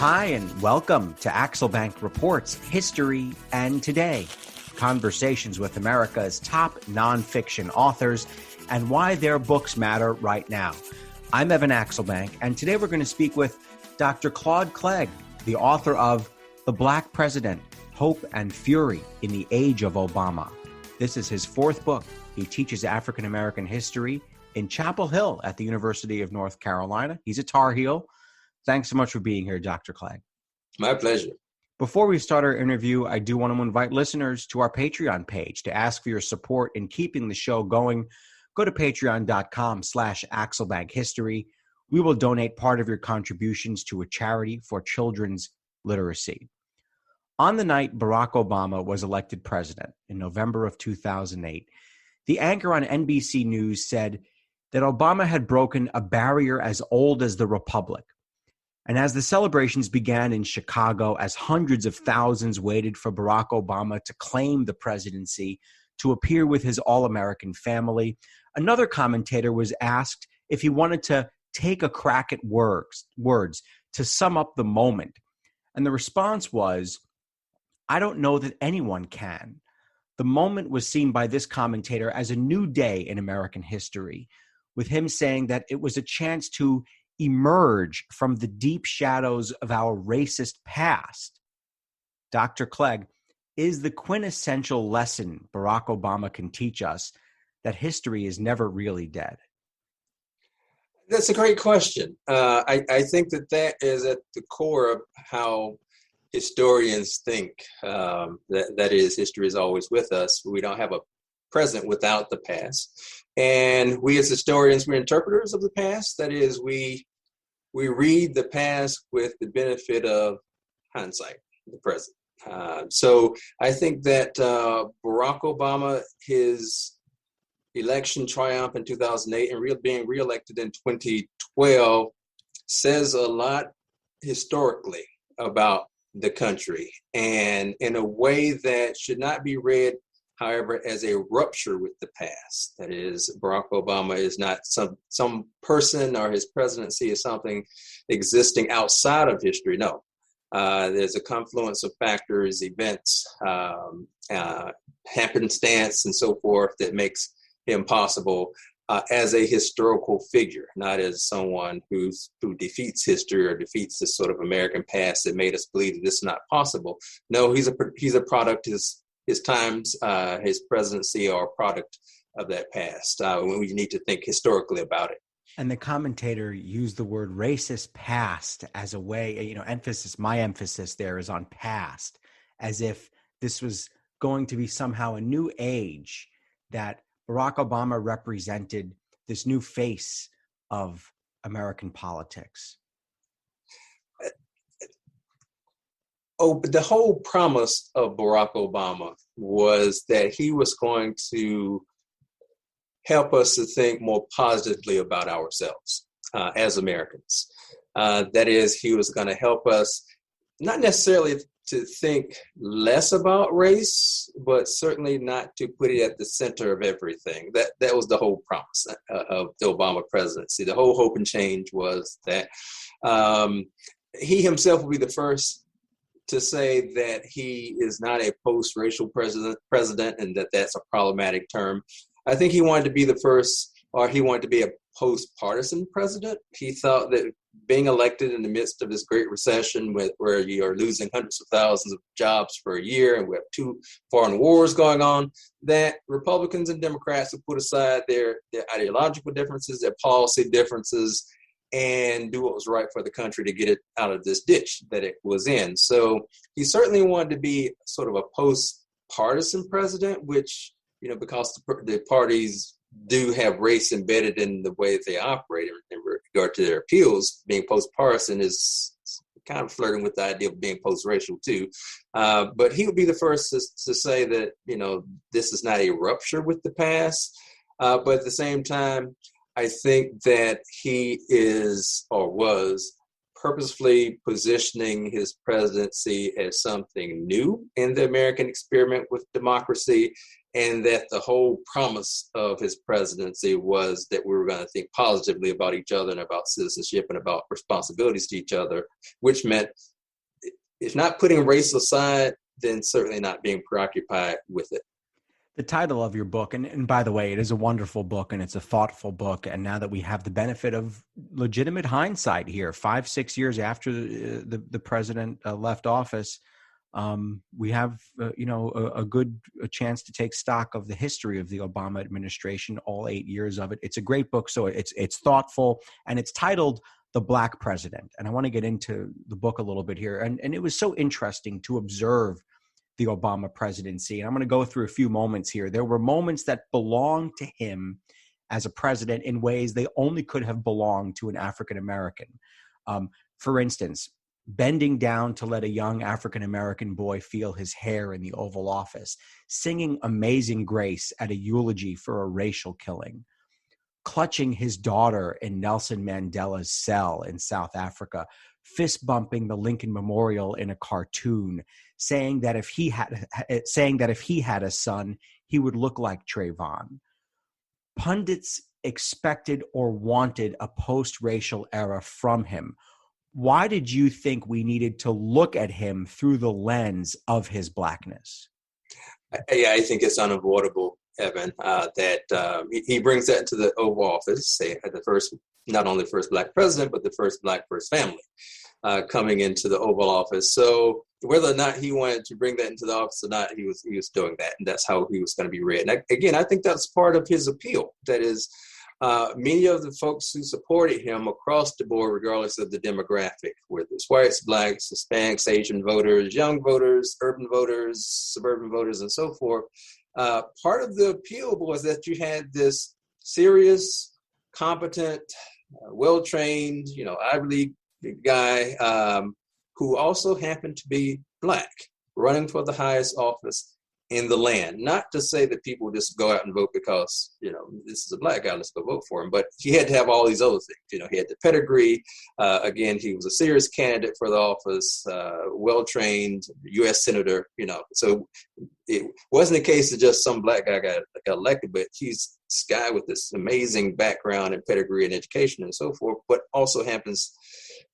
Hi, and welcome to Axelbank Reports History and Today, conversations with America's top nonfiction authors and why their books matter right now. I'm Evan Axelbank, and today we're going to speak with Dr. Claude Clegg, the author of The Black President, Hope and Fury in the Age of Obama. This is his fourth book. He teaches African American history in Chapel Hill at the University of North Carolina. He's a Tar Heel. Thanks so much for being here, Dr. Clegg. My pleasure. Before we start our interview, I do want to invite listeners to our Patreon page to ask for your support in keeping the show going. Go to patreon.com/AxelbankHistory. We will donate part of your contributions to a charity for children's literacy. On the night Barack Obama was elected president in November of 2008, the anchor on NBC News said that Obama had broken a barrier as old as the Republic. And as the celebrations began in Chicago, as hundreds of thousands waited for Barack Obama to claim the presidency, to appear with his all-American family, another commentator was asked if he wanted to take a crack at words to sum up the moment. And the response was, "I don't know that anyone can." The moment was seen by this commentator as a new day in American history, with him saying that it was a chance to emerge from the deep shadows of our racist past. Dr. Clegg, is the quintessential lesson Barack Obama can teach us that history is never really dead? That's a great question. I think that is at the core of how historians think. That is, history is always with us. We don't have a present without the past. And we as historians, we're interpreters of the past. That is, we read the past with the benefit of hindsight, the present. So I think that Barack Obama, his election triumph in 2008 and being reelected in 2012 says a lot historically about the country, and in a way that should not be read, however, as a rupture with the past. That is, Barack Obama is not some person, or his presidency is something existing outside of history. No, there's a confluence of factors, events, happenstance, and so forth that makes him possible as a historical figure, not as someone who defeats history or defeats this sort of American past that made us believe that this is not possible. No, he's a product. His times, his presidency are a product of that past. We need to think historically about it. And the commentator used the word racist past as a way, my emphasis there is on past, as if this was going to be somehow a new age, that Barack Obama represented this new face of American politics. But the whole promise of Barack Obama was that he was going to help us to think more positively about ourselves as Americans. That is, he was going to help us not necessarily to think less about race, but certainly not to put it at the center of everything. That was the whole promise of the Obama presidency. The whole hope and change was that he himself will be the first to say that he is not a post-racial president and that that's a problematic term. I think he wanted to be the first, or he wanted to be a post-partisan president. He thought that being elected in the midst of this great recession where you are losing hundreds of thousands of jobs for a year and we have 2 foreign wars going on, that Republicans and Democrats would put aside their ideological differences, their policy differences, and do what was right for the country to get it out of this ditch that it was in. So he certainly wanted to be sort of a post-partisan president, which, because the parties do have race embedded in the way that they operate in regard to their appeals, being post-partisan is kind of flirting with the idea of being post-racial too. But he would be the first to say that, this is not a rupture with the past. But at the same time, I think that he is, or was, purposefully positioning his presidency as something new in the American experiment with democracy, and that the whole promise of his presidency was that we were going to think positively about each other and about citizenship and about responsibilities to each other, which meant if not putting race aside, then certainly not being preoccupied with it. The title of your book, and by the way, it is a wonderful book and it's a thoughtful book. And now that we have the benefit of legitimate hindsight here, 5-6 years after the president left office, we have a good chance to take stock of the history of the Obama administration, all 8 years of it. It's a great book, so it's thoughtful, and it's titled "The Black President." And I want to get into the book a little bit here, and it was so interesting to observe the Obama presidency. And I'm going to go through a few moments here. There were moments that belonged to him as a president in ways they only could have belonged to an African American. For instance, bending down to let a young African-American boy feel his hair in the Oval Office, singing Amazing Grace at a eulogy for a racial killing, clutching his daughter in Nelson Mandela's cell in South Africa, fist bumping the Lincoln Memorial in a cartoon, saying that if he had a son, he would look like Trayvon. Pundits expected or wanted a post-racial era from him. Why did you think we needed to look at him through the lens of his blackness? Yeah, I think it's unavoidable, Evan, that he brings that into the Oval Office, say the first, not only first Black president, but the first Black first family coming into the Oval Office. So whether or not he wanted to bring that into the office or not, he was doing that, and that's how he was going to be read. And again, I think that's part of his appeal. That is, many of the folks who supported him across the board, regardless of the demographic, whether it's whites, blacks, Hispanics, Asian voters, young voters, urban voters, suburban voters, and so forth, part of the appeal was that you had this serious, competent, well-trained, Ivy League guy who also happened to be Black, running for the highest office in the land. Not to say that people just go out and vote because, this is a Black guy, let's go vote for him. But he had to have all these other things. He had the pedigree. Again, he was a serious candidate for the office, well-trained U.S. senator, So it wasn't a case of just some Black guy got elected, but he's this guy with this amazing background and pedigree and education and so forth, but also happens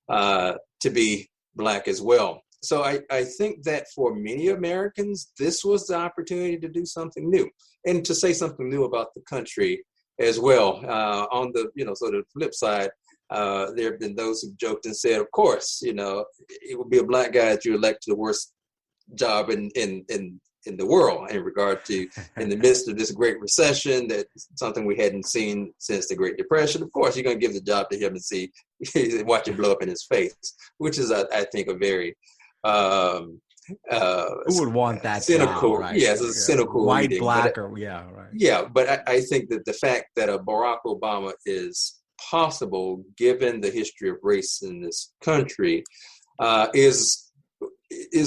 to be Black as well. So I think that for many Americans, this was the opportunity to do something new and to say something new about the country as well. On the, sort of flip side, there have been those who've joked and said, of course, it would be a Black guy that you elect to the worst job in the world in regard to, in the midst of this great recession, that's something we hadn't seen since the Great Depression. Of course, you're going to give the job to him and see, watch it blow up in his face, which is, I think, a very who would want that cynical job, right? Yes, it's a cynical white, reading, Black, right. But I think that the fact that a Barack Obama is possible, given the history of race in this country, is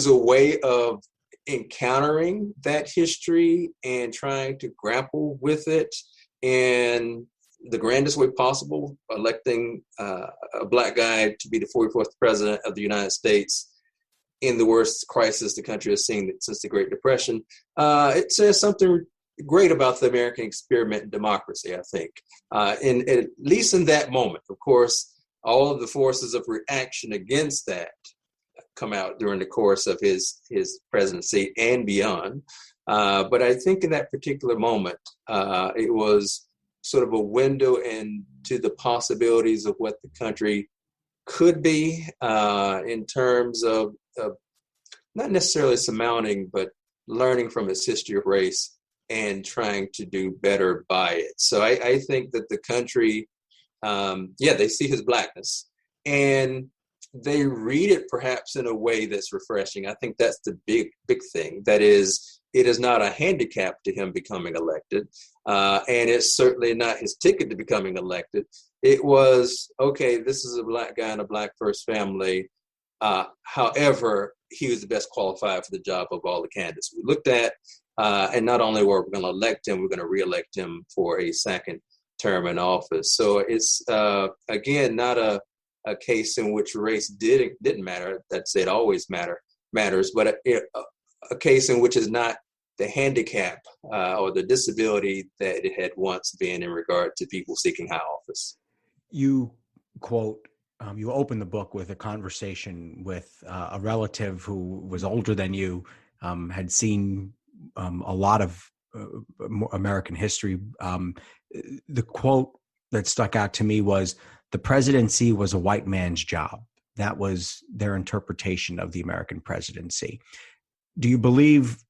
a way of encountering that history and trying to grapple with it in the grandest way possible, electing a Black guy to be the 44th president of the United States in the worst crisis the country has seen since the Great Depression. It says something great about the American experiment in democracy, I think. At least in that moment, of course, all of the forces of reaction against that come out during the course of his presidency and beyond. But I think in that particular moment, it was sort of a window into the possibilities of what the country could be in terms of not necessarily surmounting, but learning from its history of race and trying to do better by it. So I think that the country, they see his Blackness and they read it perhaps in a way that's refreshing. I think that's the big thing. That is, it is not a handicap to him becoming elected. And it's certainly not his ticket to becoming elected. It was, okay, this is a Black guy in a Black first family. However, he was the best qualified for the job of all the candidates we looked at. And not only were we going to elect him, we're going to reelect him for a second term in office. So it's, again, not a case in which race didn't matter. That said, always matters, but a case in which is not the handicap or the disability that it had once been in regard to people seeking high office. You quote You open the book with a conversation with a relative who was older than you, had seen a lot of American history. The quote that stuck out to me was, "The presidency was a white man's job." That was their interpretation of the American presidency. Do you believe,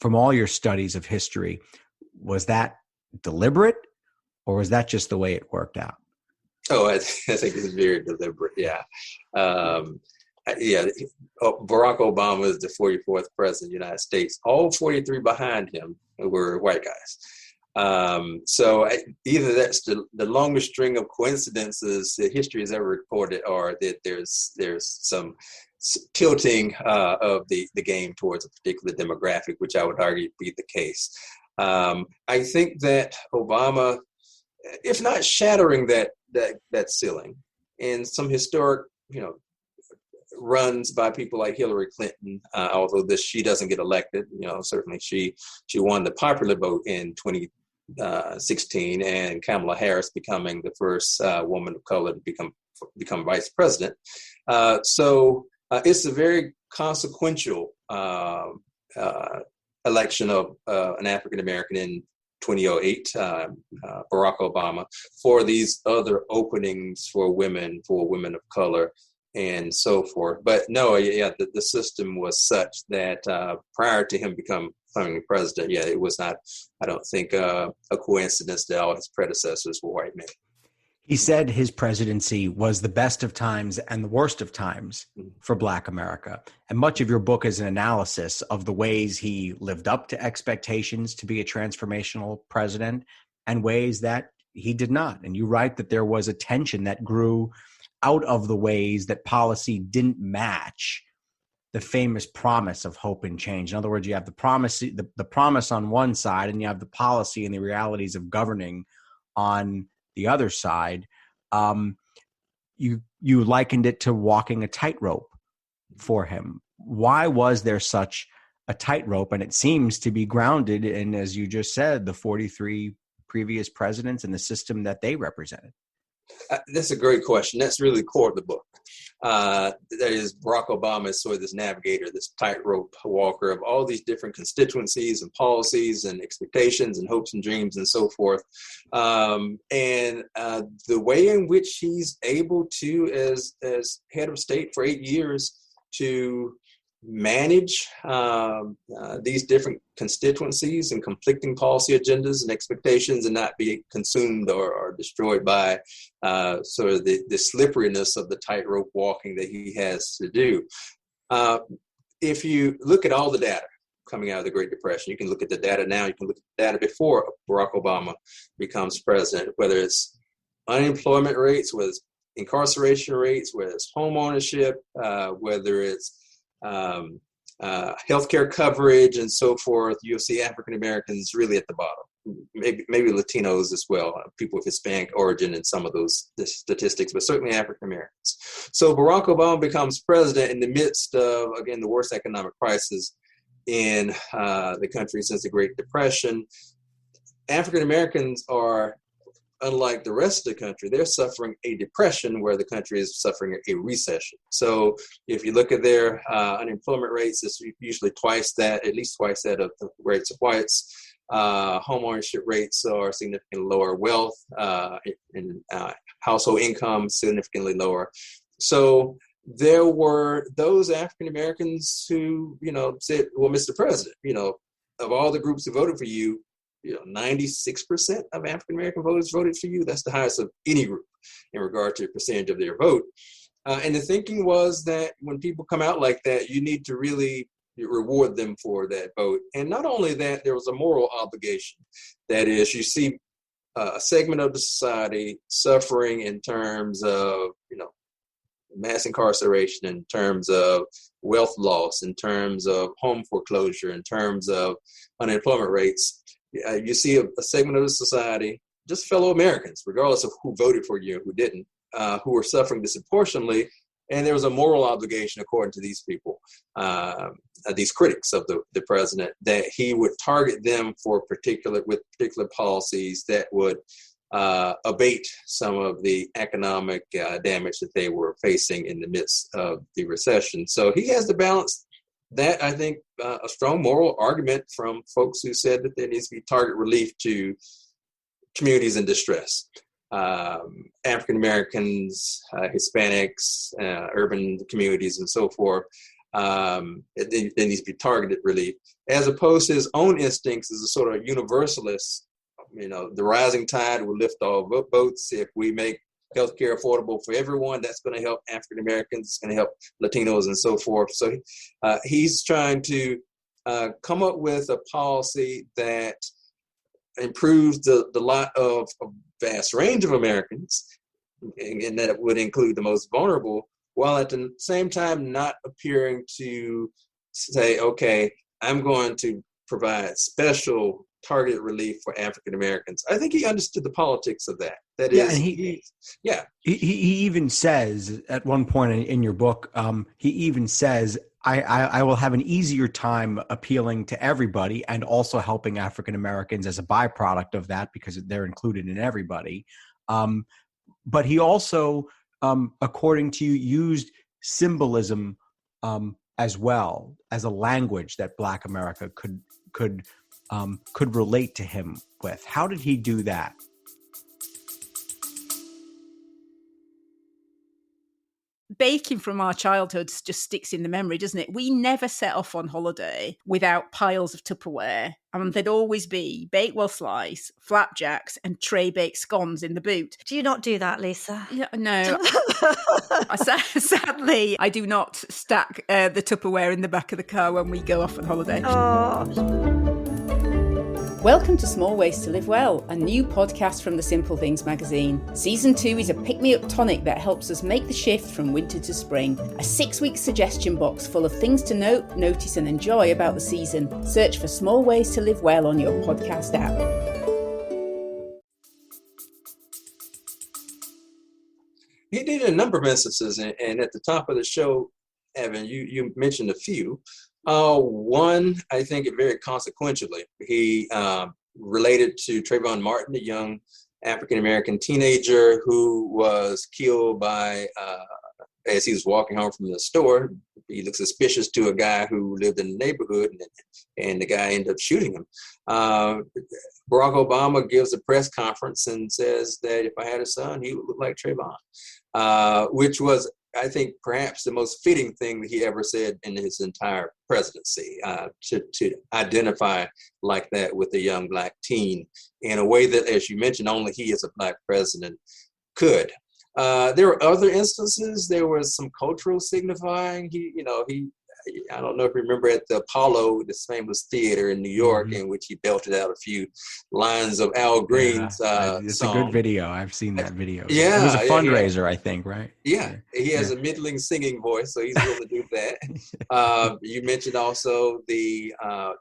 from all your studies of history, was that deliberate, or was that just the way it worked out? Oh, I think it's very deliberate. Yeah. Yeah. Barack Obama is the 44th president of the United States. All 43 behind him were white guys. So either that's the longest string of coincidences that history has ever recorded, or that there's some tilting of the game towards a particular demographic, which I would argue be the case. I think that Obama, if not shattering that ceiling, and some historic, runs by people like Hillary Clinton, although she doesn't get elected, certainly she won the popular vote in 2016, and Kamala Harris becoming the first woman of color to become vice president. So it's a very consequential election of an African American in 2008, Barack Obama, for these other openings for women of color, and so forth. But no, the system was such that prior to him becoming president, it was not, I don't think, a coincidence that all his predecessors were white men. He said his presidency was the best of times and the worst of times for Black America. And much of your book is an analysis of the ways he lived up to expectations to be a transformational president and ways that he did not. And you write that there was a tension that grew out of the ways that policy didn't match the famous promise of hope and change. In other words, you have the promise on one side, and you have the policy and the realities of governing on the other side. You likened it to walking a tightrope for him. Why was there such a tightrope? And it seems to be grounded in, as you just said, the 43 previous presidents and the system that they represented. That's a great question. That's really the core of the book. That is, Barack Obama is sort of this navigator, this tightrope walker of all these different constituencies and policies and expectations and hopes and dreams and so forth. And the way in which he's able to, as head of state for 8 years, to manage these different constituencies and conflicting policy agendas and expectations, and not be consumed or destroyed by sort of the slipperiness of the tightrope walking that he has to do. If you look at all the data coming out of the Great Depression, you can look at the data now, you can look at the data before Barack Obama becomes president, whether it's unemployment rates, whether it's incarceration rates, whether it's home ownership, whether it's healthcare coverage and so forth, you'll see African Americans really at the bottom. Maybe Latinos as well, people with Hispanic origin in some of those statistics, but certainly African Americans. So Barack Obama becomes president in the midst of, again, the worst economic crisis in the country since the Great Depression. African Americans are, unlike the rest of the country, they're suffering a depression where the country is suffering a recession. So if you look at their unemployment rates, it's usually at least twice that of the rates of whites. Home ownership rates are significantly lower. Wealth and household income significantly lower. So there were those African Americans who, said, well, Mr. President, of all the groups who voted for you, 96% of African American voters voted for you. That's the highest of any group in regard to the percentage of their vote. And the thinking was that when people come out like that, you need to really reward them for that vote. And not only that, there was a moral obligation. That is, you see a segment of the society suffering in terms of, mass incarceration, in terms of wealth loss, in terms of home foreclosure, in terms of unemployment rates. You see a segment of the society, just fellow Americans, regardless of who voted for you and who didn't, who were suffering disproportionately. And there was a moral obligation, according to these people, these critics of the president, that he would target them with particular policies that would abate some of the economic damage that they were facing in the midst of the recession. So he has to balance that, I think, a strong moral argument from folks who said that there needs to be target relief to communities in distress. African Americans, Hispanics, urban communities, and so forth. There needs to be targeted relief, as opposed to his own instincts as a sort of universalist. The rising tide will lift all boats. If we make healthcare affordable for everyone, that's going to help African Americans, it's going to help Latinos, and so forth. So he's trying to come up with a policy that improves the lot of a vast range of Americans, and that would include the most vulnerable, while at the same time not appearing to say, okay, I'm going to provide special targeted relief for African Americans. I think he understood the politics of that. That is, and he even says at one point in your book, he even says, I will have an easier time appealing to everybody and also helping African Americans as a byproduct of that, because they're included in everybody. But he also, according to you, used symbolism as well as a language that Black America could relate to him with. How did he do that? Baking from our childhoods just sticks in the memory, doesn't it? We never set off on holiday without piles of Tupperware. And there'd always be Bakewell slice, flapjacks, and tray baked scones in the boot. Do you not do that, Lisa? Yeah, no. Sadly, I do not stack the Tupperware in the back of the car when we go off on holiday. Oh. Welcome to Small Ways to Live Well, a new podcast from the Simple Things magazine. Season 2 is a pick-me-up tonic that helps us make the shift from winter to spring. A 6-week suggestion box full of things to note, notice and enjoy about the season. Search for Small Ways to Live Well on your podcast app. He did a number of instances, and at the top of the show, Evan, you mentioned a few. One, I think very consequentially, he related to Trayvon Martin, a young African-American teenager who was killed by, as he was walking home from the store. He looked suspicious to a guy who lived in the neighborhood, and the guy ended up shooting him. Barack Obama gives a press conference and says that if I had a son, he would look like Trayvon, which was, I think, perhaps the most fitting thing that he ever said in his entire presidency, to identify like that with a young Black teen in a way that, as you mentioned, only he as a Black president could. There were other instances. There was some cultural signifying. I don't know if you remember at the Apollo, this famous theater in New York, in which he belted out a few lines of Al Green's it's song. a good video. I've seen that video. Yeah, it was a fundraiser, I think, right? Yeah, he has a middling singing voice, so he's willing to do that. You mentioned also the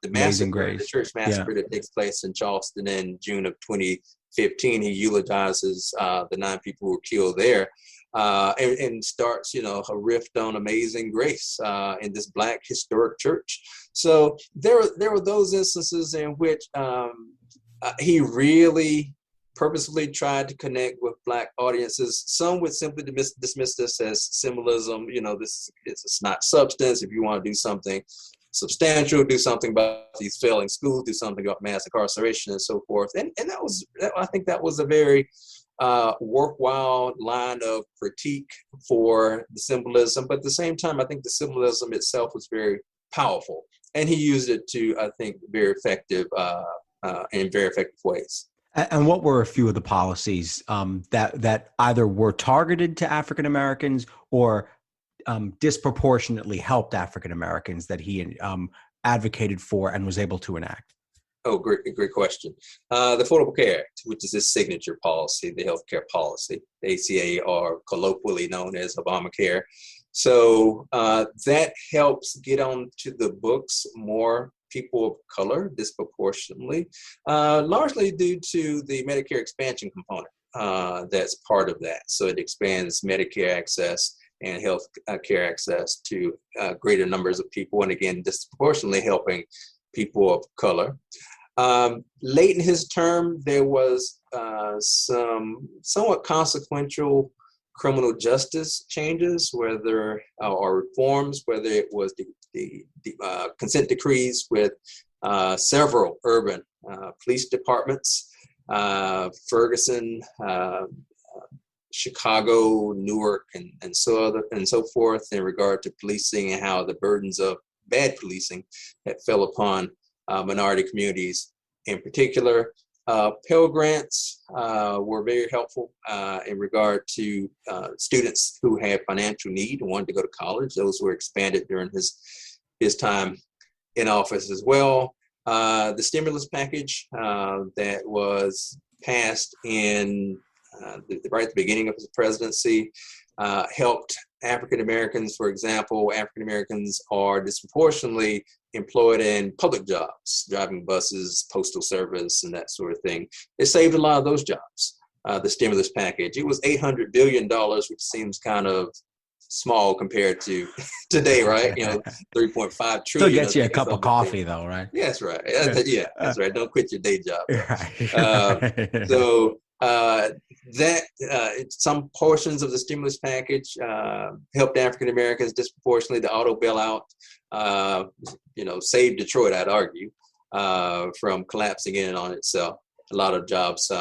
massacre, the church massacre that takes place in Charleston in June of 2015. He eulogizes the 9 people who were killed there. And starts, a riff on Amazing Grace in this Black historic church. So there were those instances in which he really purposefully tried to connect with Black audiences. Some would simply dismiss this as symbolism. It's not substance. If you want to do something substantial, do something about these failing schools, do something about mass incarceration and so forth. And I think that was a very worthwhile line of critique for the symbolism, but at the same time, I think the symbolism itself was very powerful, and he used it to, I think, very effective in very effective ways. And what were a few of the policies that either were targeted to African Americans or disproportionately helped African Americans that he advocated for and was able to enact? Oh, great question. The Affordable Care Act, which is his signature policy, the healthcare policy, the ACA, or colloquially known as Obamacare. So that helps get onto the books more people of color disproportionately, largely due to the Medicare expansion component that's part of that. So it expands Medicare access and health care access to greater numbers of people, and again, disproportionately helping people of color. Late in his term, there was some somewhat consequential criminal justice changes, whether or reforms, whether it was the consent decrees with several urban police departments, Ferguson, Chicago, Newark, and so forth, in regard to policing and how the burdens of bad policing that fell upon minority communities in particular. Pell Grants were very helpful in regard to students who had financial need and wanted to go to college. Those were expanded during his time in office as well. The stimulus package that was passed in right at the beginning of his presidency helped African Americans. For example, African Americans are disproportionately employed in public jobs, driving buses, postal service, and that sort of thing. It saved a lot of those jobs, the stimulus package. It was $800 billion, which seems kind of small compared to today, right? 3.5 trillion. Still gets you a cup of coffee, though, right? Yeah, that's right. Yeah, that's right. Don't quit your day job. Right. So some portions of the stimulus package helped African Americans disproportionately. The auto bailout, saved Detroit, I'd argue, from collapsing in on itself. A lot of jobs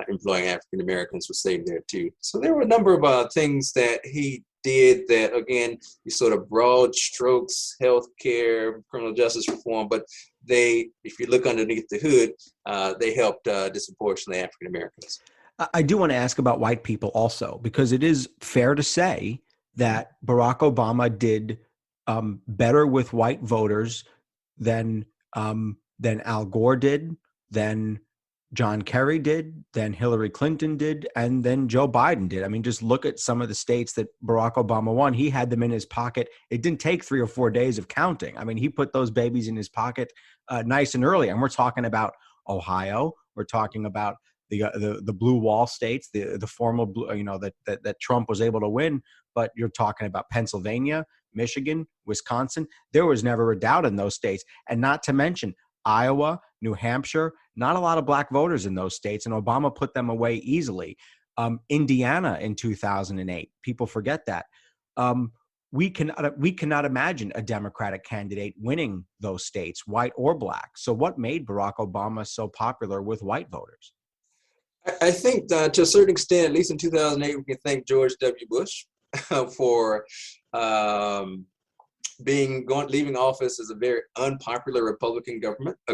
employing African Americans were saved there too. So there were a number of things that he did that, again, you sort of broad strokes, healthcare, criminal justice reform, but if you look underneath the hood, they helped disproportionately African Americans. I do want to ask about white people also, because it is fair to say that Barack Obama did better with white voters than Al Gore did, than John Kerry did, than Hillary Clinton did, and then Joe Biden did. I mean, just look at some of the states that Barack Obama won. He had them in his pocket. It didn't take 3 or 4 days of counting. I mean, he put those babies in his pocket nice and early. And we're talking about Ohio. We're talking about the blue wall states, the formal blue, that Trump was able to win. But you're talking about Pennsylvania, Michigan, Wisconsin. There was never a doubt in those states. And not to mention Iowa, New Hampshire, not a lot of black voters in those states, and Obama put them away easily. Indiana in 2008, people forget that. We cannot imagine a Democratic candidate winning those states, white or black. So what made Barack Obama so popular with white voters? I think that to a certain extent, at least in 2008, we can thank George W. Bush for leaving office as a very unpopular Republican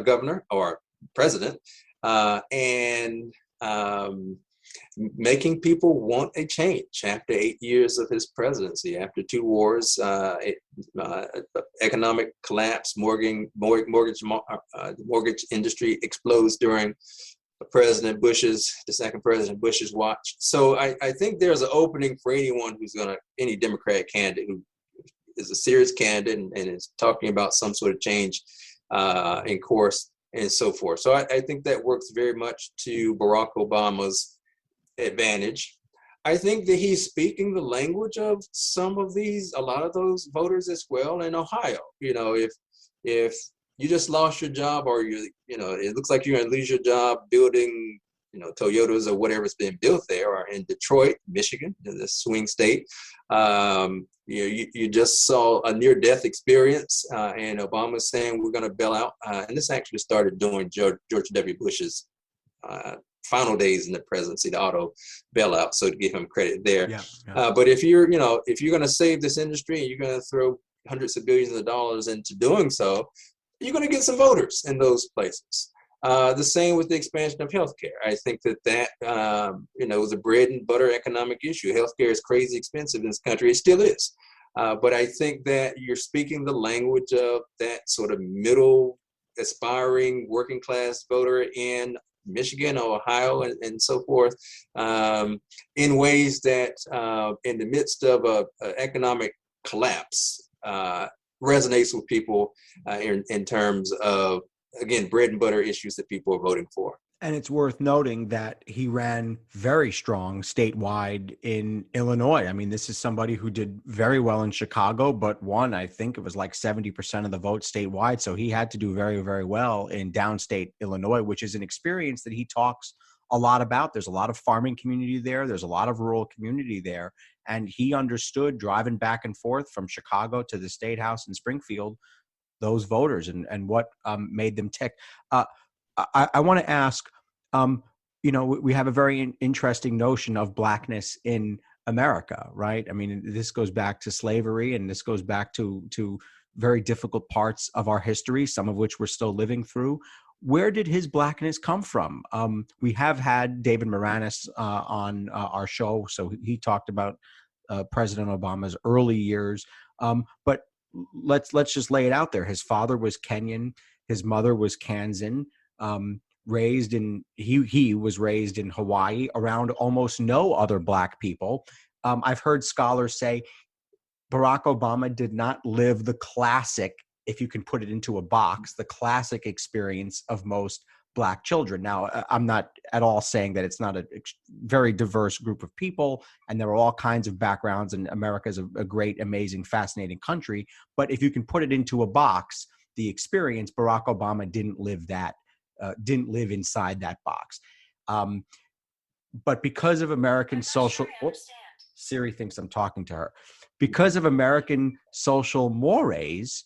governor or president, and making people want a change after 8 years of his presidency, after 2 wars, economic collapse, mortgage industry explodes during the second President Bush's watch. So I think there's an opening for anyone any Democratic candidate who is a serious candidate and is talking about some sort of change in course and so forth. So I think that works very much to Barack Obama's advantage. I think that he's speaking the language of a lot of those voters as well in Ohio. If you just lost your job, or it looks like you're going to lose your job building, Toyotas or whatever's been built there, or in Detroit, Michigan, the swing state. You just saw a near-death experience, and Obama's saying we're going to bail out. And this actually started during George W. Bush's final days in the presidency, the auto bailout. So to give him credit there. Yeah. But if you're going to save this industry and you're going to throw hundreds of billions of dollars into doing so, you're going to get some voters in those places. The same with the expansion of healthcare. I think that was a bread and butter economic issue. Healthcare is crazy expensive in this country. It still is. But I think that you're speaking the language of that sort of middle, aspiring, working class voter in Michigan, Ohio, and so forth, in ways that in the midst of an economic collapse resonates with people in terms of, again, bread and butter issues that people are voting for. And it's worth noting that he ran very strong statewide in Illinois. I mean, this is somebody who did very well in Chicago, but won, I think it was like 70% of the vote statewide. So he had to do very, very well in downstate Illinois, which is an experience that he talks a lot about. There's a lot of farming community there. There's a lot of rural community there. And he understood driving back and forth from Chicago to the State House in Springfield, those voters and what made them tick. I want to ask, we have a very interesting notion of Blackness in America, right? I mean, this goes back to slavery, and this goes back to very difficult parts of our history, some of which we're still living through. Where did his Blackness come from? We have had David Moranis on our show, so he talked about President Obama's early years. But let's just lay it out there. His father was Kenyan. His mother was Kansan. He was raised in Hawaii around almost no other Black people. I've heard scholars say Barack Obama did not live the classic, if you can put it into a box, the classic experience of most Black children. Now, I'm not at all saying that it's not a very diverse group of people, and there are all kinds of backgrounds, and America is a great, amazing, fascinating country. But if you can put it into a box, the experience, Barack Obama didn't live inside that box. But because of American social, Siri thinks I'm talking to her. Because of American social mores,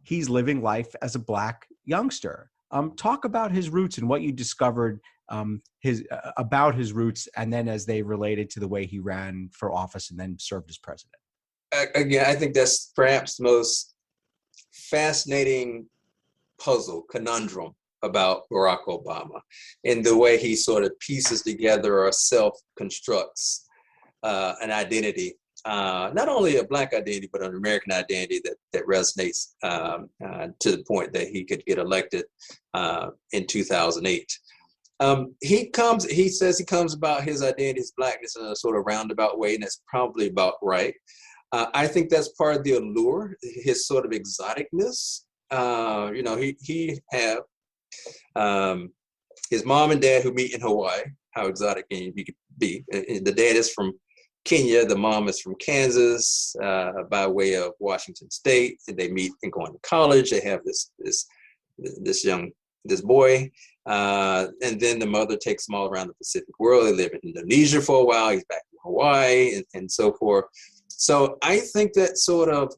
he's living life as a Black youngster. Talk about his roots and what you discovered about his roots, and then as they related to the way he ran for office and then served as president. Again, I think that's perhaps the most fascinating conundrum about Barack Obama, in the way he sort of pieces together or self-constructs an identity, not only a Black identity, but an American identity that resonates to the point that he could get elected in 2008. He says he comes about his identity, his Blackness, in a sort of roundabout way, and that's probably about right. I think that's part of the allure, his sort of exoticness. He have his mom and dad who meet in Hawaii. How exotic can you be? The dad is from Kenya, the mom is from Kansas, by way of Washington State. And they meet and go on to college. They have this boy, and then the mother takes them all around the Pacific world. They live in Indonesia for a while. He's back in Hawaii and so forth. So I think that sort of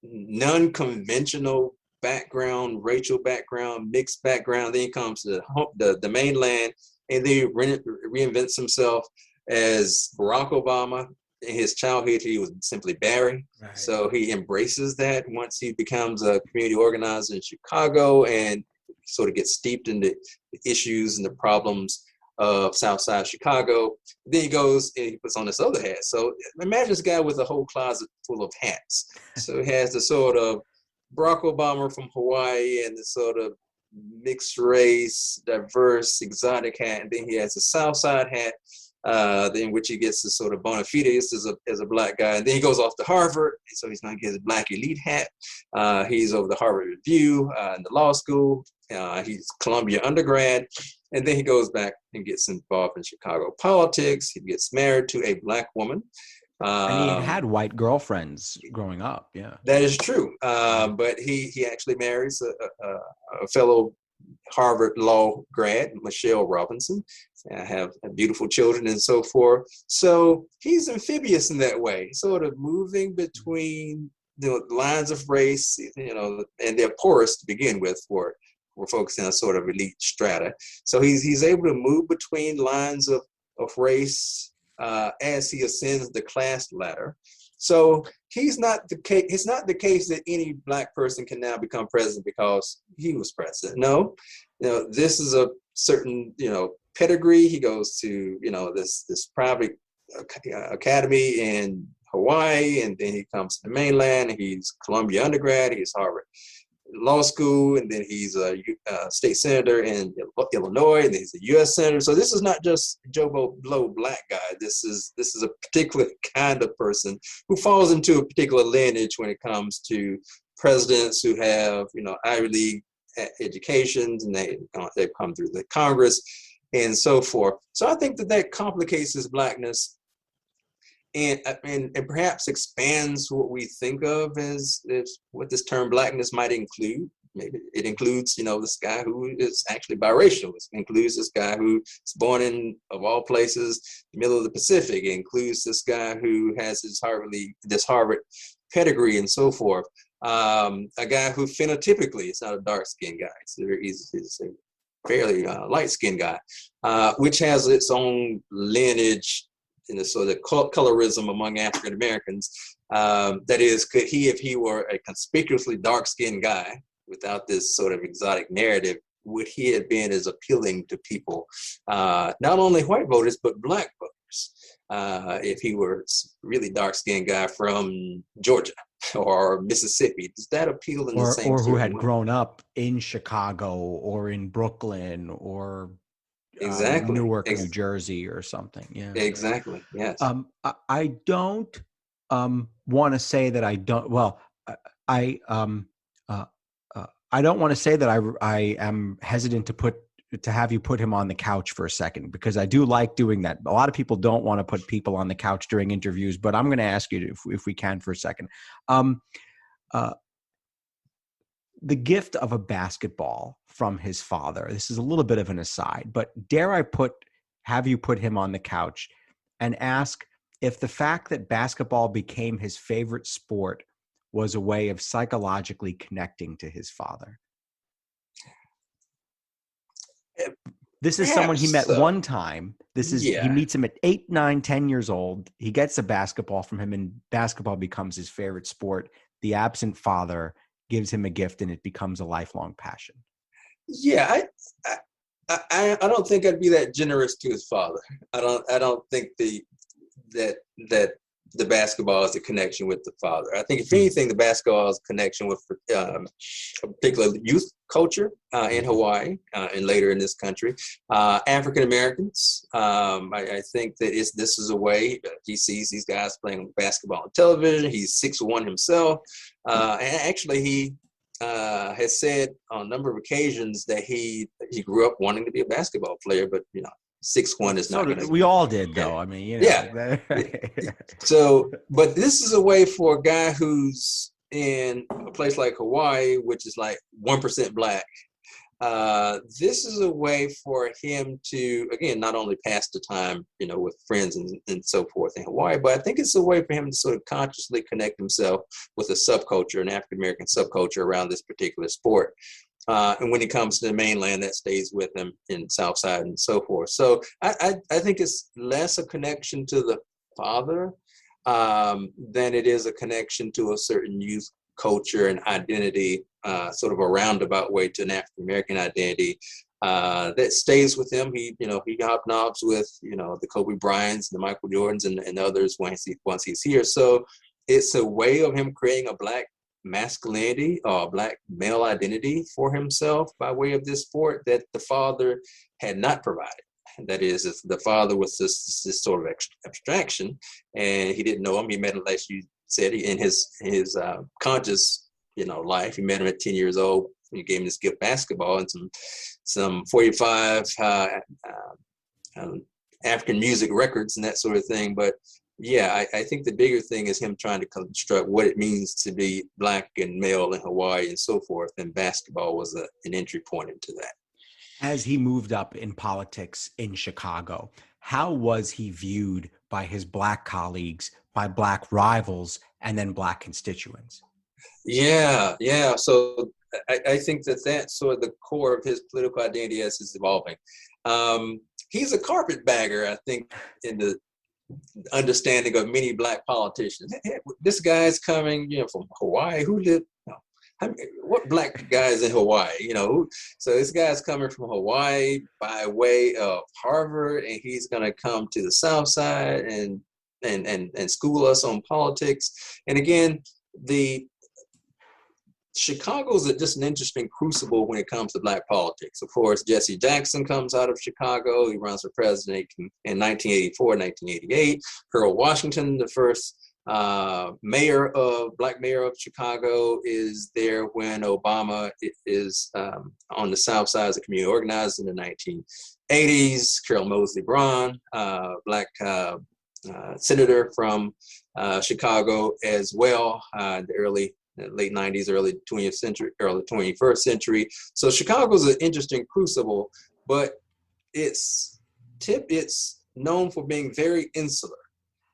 non-conventional background, racial background, mixed background, then he comes to the mainland, and then he reinvents himself as Barack Obama. In his childhood, he was simply Barry. Right. So he embraces that once he becomes a community organizer in Chicago and sort of gets steeped in the issues and the problems of Southside Chicago. Then he goes and he puts on this other hat. So imagine this guy with a whole closet full of hats. So he has the sort of Barack Obama from Hawaii and the sort of mixed race, diverse, exotic hat. And then he has a Southside hat, in which he gets the sort of bona fides as a Black guy. And then he goes off to Harvard. So he's going to get his Black elite hat. He's over the Harvard Review in the law school. He's Columbia undergrad. And then he goes back and gets involved in Chicago politics. He gets married to a Black woman. And he had white girlfriends growing up. Yeah, that is true. But he actually marries a fellow Harvard law grad, Michelle Robinson. Have beautiful children and so forth. So he's amphibious in that way, sort of moving between the lines of race, and they're porous to begin with for folks in a sort of elite strata. So he's able to move between lines of race as he ascends the class ladder. So it's not the case that any Black person can now become president because he was president. No, this is a certain, pedigree. He goes to, this private academy in Hawaii, and then he comes to the mainland. He's Columbia undergrad. He's Harvard law school, and then he's a state senator in Illinois, and then he's a U.S. senator. So this is not just Joe Blow Black guy. This is a particular kind of person who falls into a particular lineage when it comes to presidents who have Ivy League educations, and they've come through the Congress and so forth. So I think that complicates his blackness, and perhaps expands what we think of as what this term blackness might include. Maybe it includes, this guy who is actually biracial. It includes this guy who is born in, of all places, the middle of the Pacific. It includes this guy who has this Harvard pedigree and so forth. A guy who phenotypically is not a dark-skinned guy. He's a fairly light-skinned guy, which has its own lineage in the sort of colorism among African Americans. That is, could he, if he were a conspicuously dark-skinned guy, without this sort of exotic narrative, would he have been as appealing to people, not only white voters, but black voters, if he were a really dark-skinned guy from Georgia or Mississippi? Does that appeal in the same or who had way? grown up in Chicago or in Brooklyn or Exactly. Newark, New Jersey or something? Yeah. Exactly. Yes. I don't want to say that I don't. Well, I don't want to say that I am hesitant to have you put him on the couch for a second, because I do like doing that. A lot of people don't want to put people on the couch during interviews, but I'm going to ask you if we can for a second. The gift of a basketball from his father. This is a little bit of an aside, but dare I have you put him on the couch and ask if the fact that basketball became his favorite sport was a way of psychologically connecting to his father. This is someone he met one time. He meets him at 8, 9, 10 years old. He gets a basketball from him, and basketball becomes his favorite sport. The absent father gives him a gift, and it becomes a lifelong passion. Yeah, I don't think I'd be that generous to his father. I don't think that the basketball is a connection with the father. I think, if anything, the basketball is a connection with a particular youth culture in Hawaii and later in this country. African Americans, I think that this is a way he sees these guys playing basketball on television. He's 6'1" himself. And actually, he has said on a number of occasions that he grew up wanting to be a basketball player, but 6'1" is not going to. We all did, though. I mean, yeah. So, but this is a way for a guy who's in a place like Hawaii, which is like 1% black. This is a way for him to, again, not only pass the time, with friends and so forth in Hawaii, but I think it's a way for him to sort of consciously connect himself with a subculture, an African American subculture around this particular sport. And when he comes to the mainland, that stays with him in Southside and so forth. So I think it's less a connection to the father than it is a connection to a certain youth culture and identity, sort of a roundabout way to an African American identity that stays with him. He hobnobs with the Kobe Bryants, the Michael Jordans, and others once he's here. So it's a way of him creating a black masculinity or black male identity for himself by way of this sport that the father had not provided. That is, the father was this sort of abstraction, and he didn't know him. He met him, like you said, in his conscious life. He met him at 10 years old. He gave him this gift, basketball, and some 45 African music records and that sort of thing. But yeah, I think the bigger thing is him trying to construct what it means to be black and male in Hawaii and so forth. And basketball was an entry point into that. As he moved up in politics in Chicago, how was he viewed by his black colleagues, by black rivals, and then black constituents? Yeah. So I think that's sort of the core of his political identity as it's evolving. He's a carpetbagger, I think, in the understanding of many black politicians. Hey, this guy's coming, from Hawaii. Who lived? What black guys in Hawaii? So this guy's coming from Hawaii by way of Harvard, and he's going to come to the South Side and school us on politics. And again, Chicago's just an interesting crucible when it comes to black politics. Of course, Jesse Jackson comes out of Chicago. He runs for president in 1984, 1988. Harold Washington, the first Black mayor of Chicago is there when Obama is on the South Side as a community organizer in the 1980s. Carol Moseley Braun, black senator from Chicago as well, the late 90s, early 20th century, early 21st century. So Chicago's an interesting crucible, but it's known for being very insular.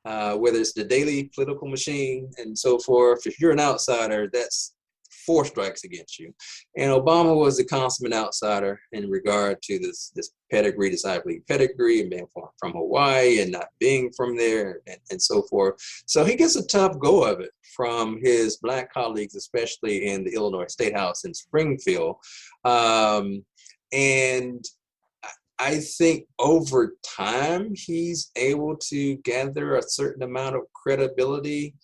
Whether it's the daily political machine and so forth, if you're an outsider, that's 4 strikes against you. And Obama was a consummate outsider in regard to this pedigree, this Ivy League pedigree, and being from Hawaii and not being from there and so forth. So he gets a tough go of it from his Black colleagues, especially in the Illinois State House in Springfield. And I think over time, he's able to gather a certain amount of credibility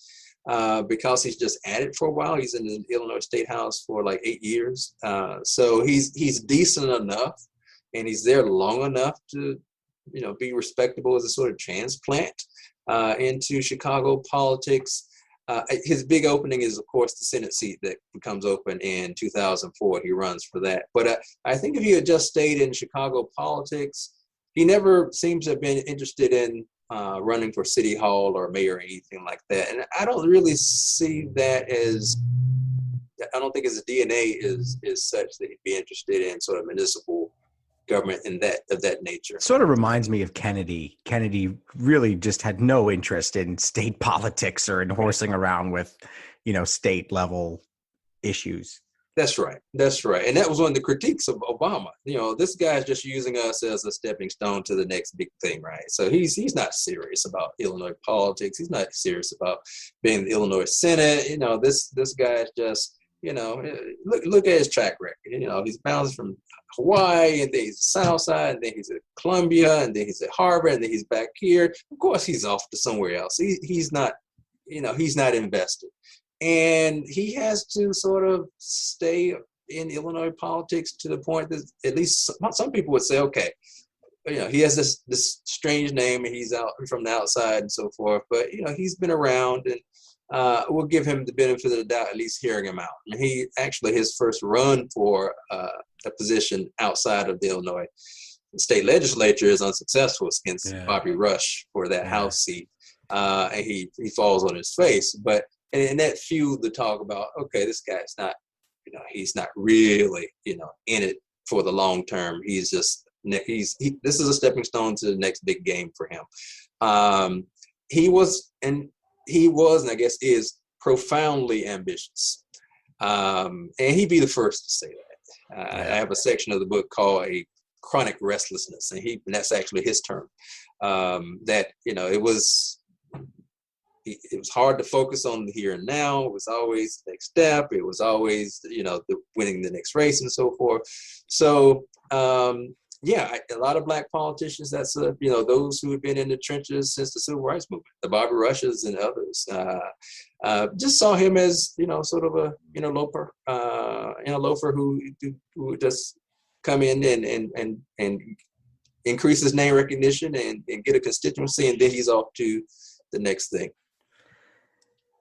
because he's just at it for a while. He's in the Illinois State House for like 8 years. So he's decent enough, and he's there long enough to, be respectable as a sort of transplant into Chicago politics. His big opening is, of course, the Senate seat that becomes open in 2004. He runs for that. But I think if he had just stayed in Chicago politics, he never seems to have been interested in running for city hall or mayor or anything like that. And I don't really see that I don't think his DNA is such that he'd be interested in sort of municipal government of that nature. It sort of reminds me of Kennedy. Kennedy really just had no interest in state politics or in horsing around with, state level issues. That's right. And that was one of the critiques of Obama. This guy's just using us as a stepping stone to the next big thing, right? So he's not serious about Illinois politics. He's not serious about being in the Illinois Senate. This guy's just, look at his track record. He's bounced from Hawaii, and then he's South Side, and then he's at Columbia, and then he's at Harvard, and then he's back here. Of course, he's off to somewhere else. He's not, he's not invested. And he has to sort of stay in Illinois politics to the point that at least some people would say, okay, he has this strange name and he's out from the outside and so forth. But, he's been around, and we'll give him the benefit of the doubt, at least hearing him out. And his first run for a position outside of the Illinois state legislature is unsuccessful against Bobby Rush for that House seat. And he falls on his face. But in that feud, the talk about, okay, this guy's not, he's not really, in it for the long term. He's just, this is a stepping stone to the next big game for him. He was, and I guess is, profoundly ambitious. And he'd be the first to say that. I have a section of the book called A Chronic Restlessness, and that's actually his term. That, it was hard to focus on the here and now. It was always the next step. It was always, winning the next race and so forth. So, a lot of Black politicians, that's, those who have been in the trenches since the Civil Rights Movement, the Bobby Rushes and others, just saw him as, sort of a, loafer who just come in and increase his name recognition and get a constituency, and then he's off to the next thing.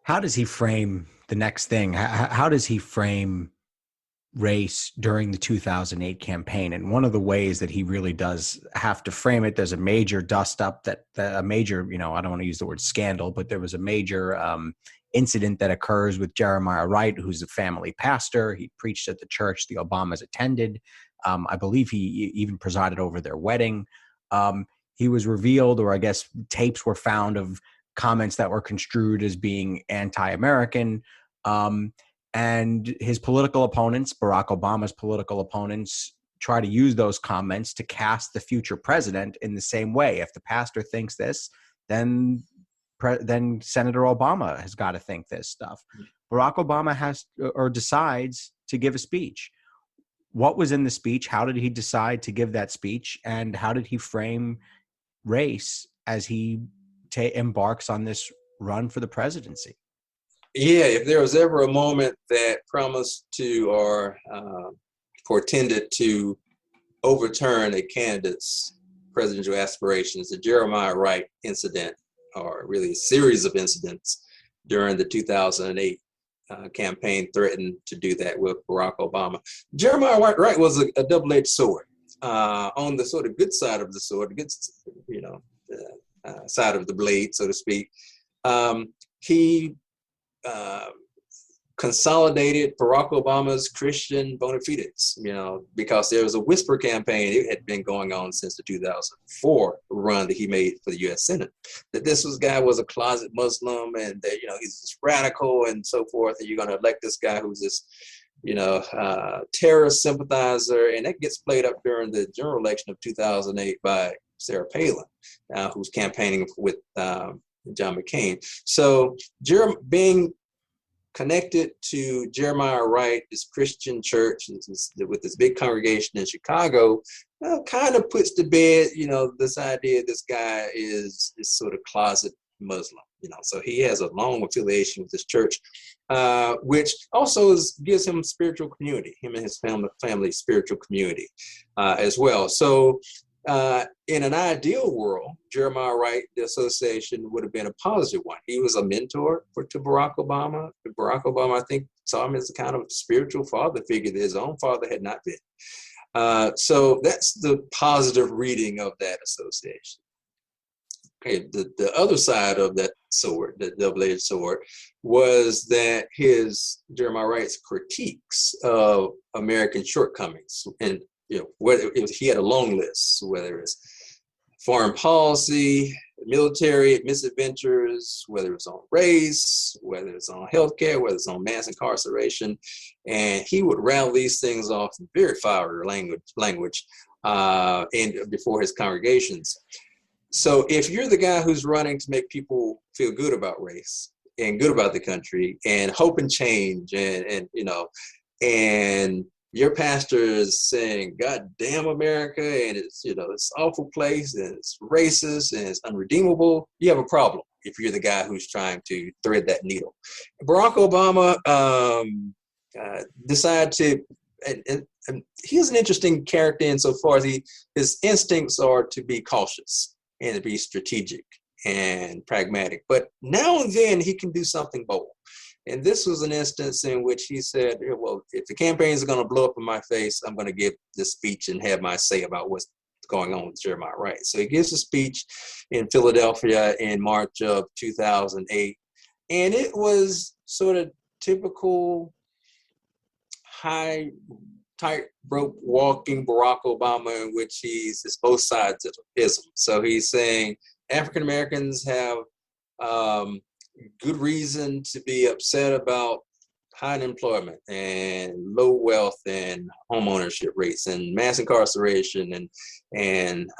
How does he frame the next thing? How does he frame race during the 2008 campaign? And one of the ways that he really does have to frame it, there's a major dust up I don't want to use the word scandal, but there was a major incident that occurs with Jeremiah Wright, who's a family pastor. He preached at the church the Obamas attended. I believe he even presided over their wedding. He was revealed, or I guess tapes were found of comments that were construed as being anti-American. And his political opponents, Barack Obama's political opponents, try to use those comments to cast the future president in the same way. If the pastor thinks this, then Senator Obama has got to think this stuff. Barack Obama decides to give a speech. What was in the speech? How did he decide to give that speech? And how did he frame race as he embarks on this run for the presidency? Yeah, if there was ever a moment that promised to or portended to overturn a candidate's presidential aspirations, the Jeremiah Wright incident, or really a series of incidents, during the 2008 campaign threatened to do that with Barack Obama. Jeremiah Wright was a double-edged sword. On the sort of good side of the sword, the good, side of the blade, so to speak, he consolidated Barack Obama's Christian bona fides, because there was a whisper campaign. It had been going on since the 2004 run that he made for the U.S. Senate, that this guy was a closet Muslim and that, he's this radical and so forth. And you're going to elect this guy who's this, terrorist sympathizer. And that gets played up during the general election of 2008 by Sarah Palin, who's campaigning with John McCain. So being connected to Jeremiah Wright, this Christian church with this big congregation in Chicago, kind of puts to bed, this idea this guy is sort of closet Muslim, so he has a long affiliation with this church, which also gives him spiritual community, him and his family spiritual community as well. So in an ideal world, Jeremiah Wright, the association would have been a positive one. He was a mentor to Barack Obama. Barack Obama, I think, saw him as a kind of spiritual father figure that his own father had not been. So that's the positive reading of that association. Okay, the other side of that sword, the double-edged sword, was that Jeremiah Wright's critiques of American shortcomings, and whether he had a long list, whether it's foreign policy, military misadventures, whether it's on race, whether it's on healthcare, whether it's on mass incarceration, and he would rattle these things off in very fiery language, and before his congregations. So if you're the guy who's running to make people feel good about race and good about the country and hope and change, and your pastor is saying, God damn America, and it's, this awful place, and it's racist, and it's unredeemable, you have a problem if you're the guy who's trying to thread that needle. Barack Obama decided to, and he's an interesting character insofar as his instincts are to be cautious and to be strategic and pragmatic. But now and then he can do something bold. And this was an instance in which he said, well, if the campaigns are going to blow up in my face, I'm going to give this speech and have my say about what's going on with Jeremiah Wright. So he gives a speech in Philadelphia in March of 2008. And it was sort of typical high tightrope walking Barack Obama, in which it's both sides of ism. So he's saying African Americans have good reason to be upset about high unemployment and low wealth and home ownership rates and mass incarceration and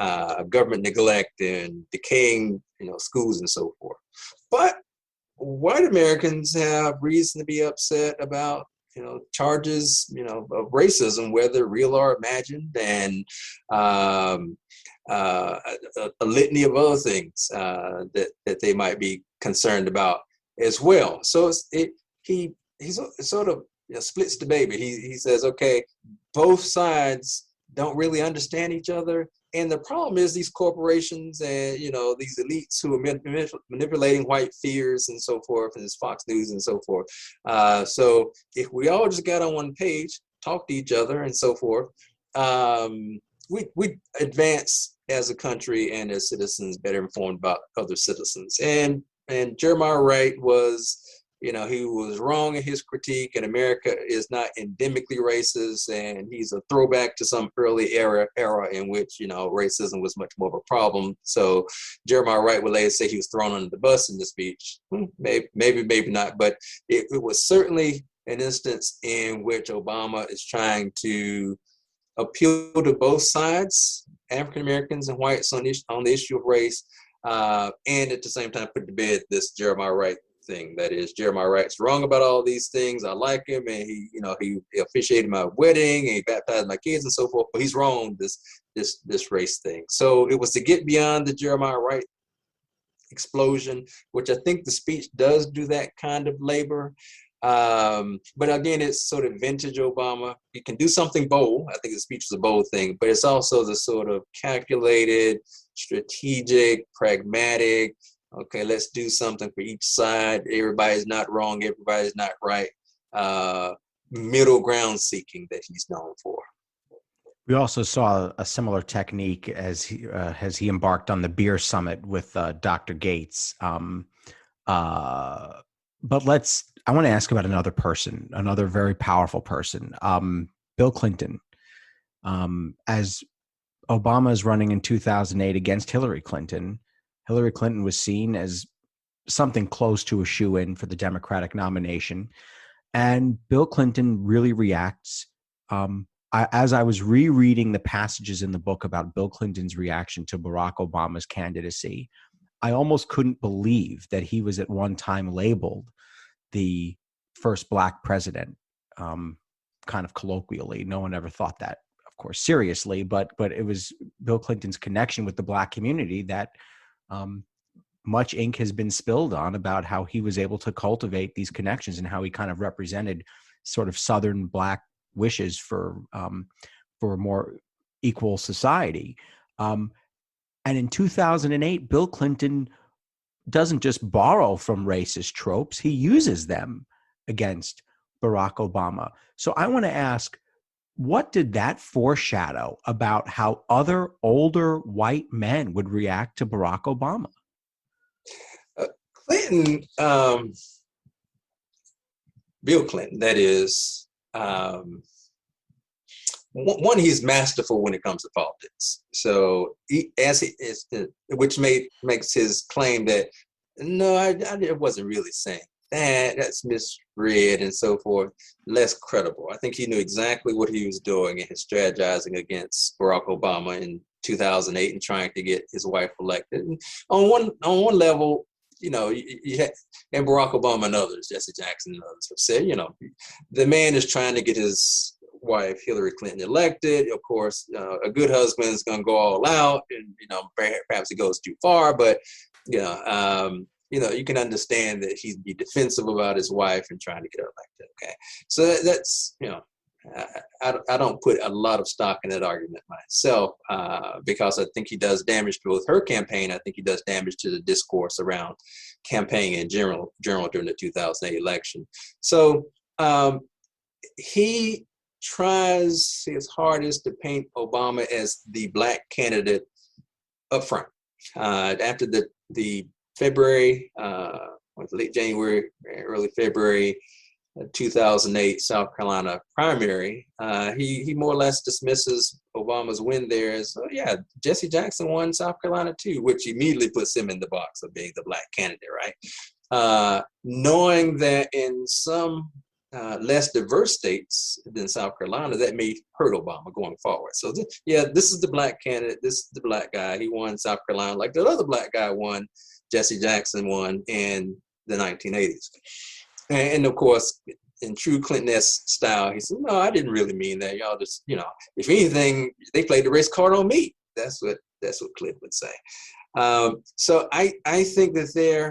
government neglect and decaying schools and so forth. But white Americans have reason to be upset about charges of racism, whether real or imagined, and a litany of other things that they might be concerned about as well. So he sort of splits the baby. He says, okay, both sides don't really understand each other. And the problem is these corporations and, these elites who are manipulating white fears and so forth, and this Fox News and so forth. So if we all just got on one page, talk to each other and so forth, we advance as a country and as citizens better informed about other citizens. And Jeremiah Wright was, he was wrong in his critique, and America is not endemically racist, and he's a throwback to some early era in which, racism was much more of a problem. So Jeremiah Wright would later say he was thrown under the bus in the speech. Maybe not, but it was certainly an instance in which Obama is trying to appeal to both sides, African Americans and whites, on the issue of race, and at the same time put to bed this Jeremiah Wright thing. That is, Jeremiah Wright's wrong about all these things. I like him, and he officiated my wedding, and he baptized my kids and so forth. But he's wrong this race thing. So it was to get beyond the Jeremiah Wright explosion, which I think the speech does do that kind of labor. But again, it's sort of vintage Obama. He can do something bold. I think the speech was a bold thing, but it's also the sort of calculated, strategic, pragmatic, Okay, let's do something for each side. Everybody's not wrong. Everybody's not right. Middle ground seeking that he's known for. We also saw a similar technique as he embarked on the beer summit with Dr. Gates. But I want to ask about another person, another very powerful person, Bill Clinton. As Obama is running in 2008 against Hillary Clinton was seen as something close to a shoo-in for the Democratic nomination. And Bill Clinton really reacts. As I was rereading the passages in the book about Bill Clinton's reaction to Barack Obama's candidacy, I almost couldn't believe that he was at one time labeled the first Black president, kind of colloquially. No one ever thought that, of course, seriously, but it was Bill Clinton's connection with the Black community that much ink has been spilled on about how he was able to cultivate these connections and how he kind of represented sort of Southern Black wishes for a more equal society. And in 2008, Bill Clinton doesn't just borrow from racist tropes, he uses them against Barack Obama. So I want to ask, what did that foreshadow about how other older white men would react to Barack Obama? Clinton, Bill Clinton, that is, one, he's masterful when it comes to politics. So which makes his claim that, no, I wasn't really saying that's misread and so forth, less credible. I think he knew exactly what he was doing and his strategizing against Barack Obama in 2008 and trying to get his wife elected. And on one level, you had, and Barack Obama and others, Jesse Jackson and others have said, the man is trying to get his wife Hillary Clinton elected. Of course, a good husband is going to go all out, and perhaps it goes too far. But you can understand that he'd be defensive about his wife and trying to get her elected. Okay, so that's I don't put a lot of stock in that argument myself, because I think he does damage to both her campaign. I think he does damage to the discourse around campaigning in general during the 2008 election. So he tries his hardest to paint Obama as the Black candidate up front. After the February, late January, early February 2008 South Carolina primary, he more or less dismisses Obama's win there as, Jesse Jackson won South Carolina too, which immediately puts him in the box of being the Black candidate, right? Knowing that in some less diverse states than South Carolina, that may hurt Obama going forward. So this is the Black candidate. This is the Black guy. He won South Carolina like the other Black guy won. Jesse Jackson won in the 1980s. And of course, in true Clinton-esque style, he said, no, I didn't really mean that. Y'all just, if anything, they played the race card on me. That's what Clinton would say. So I think that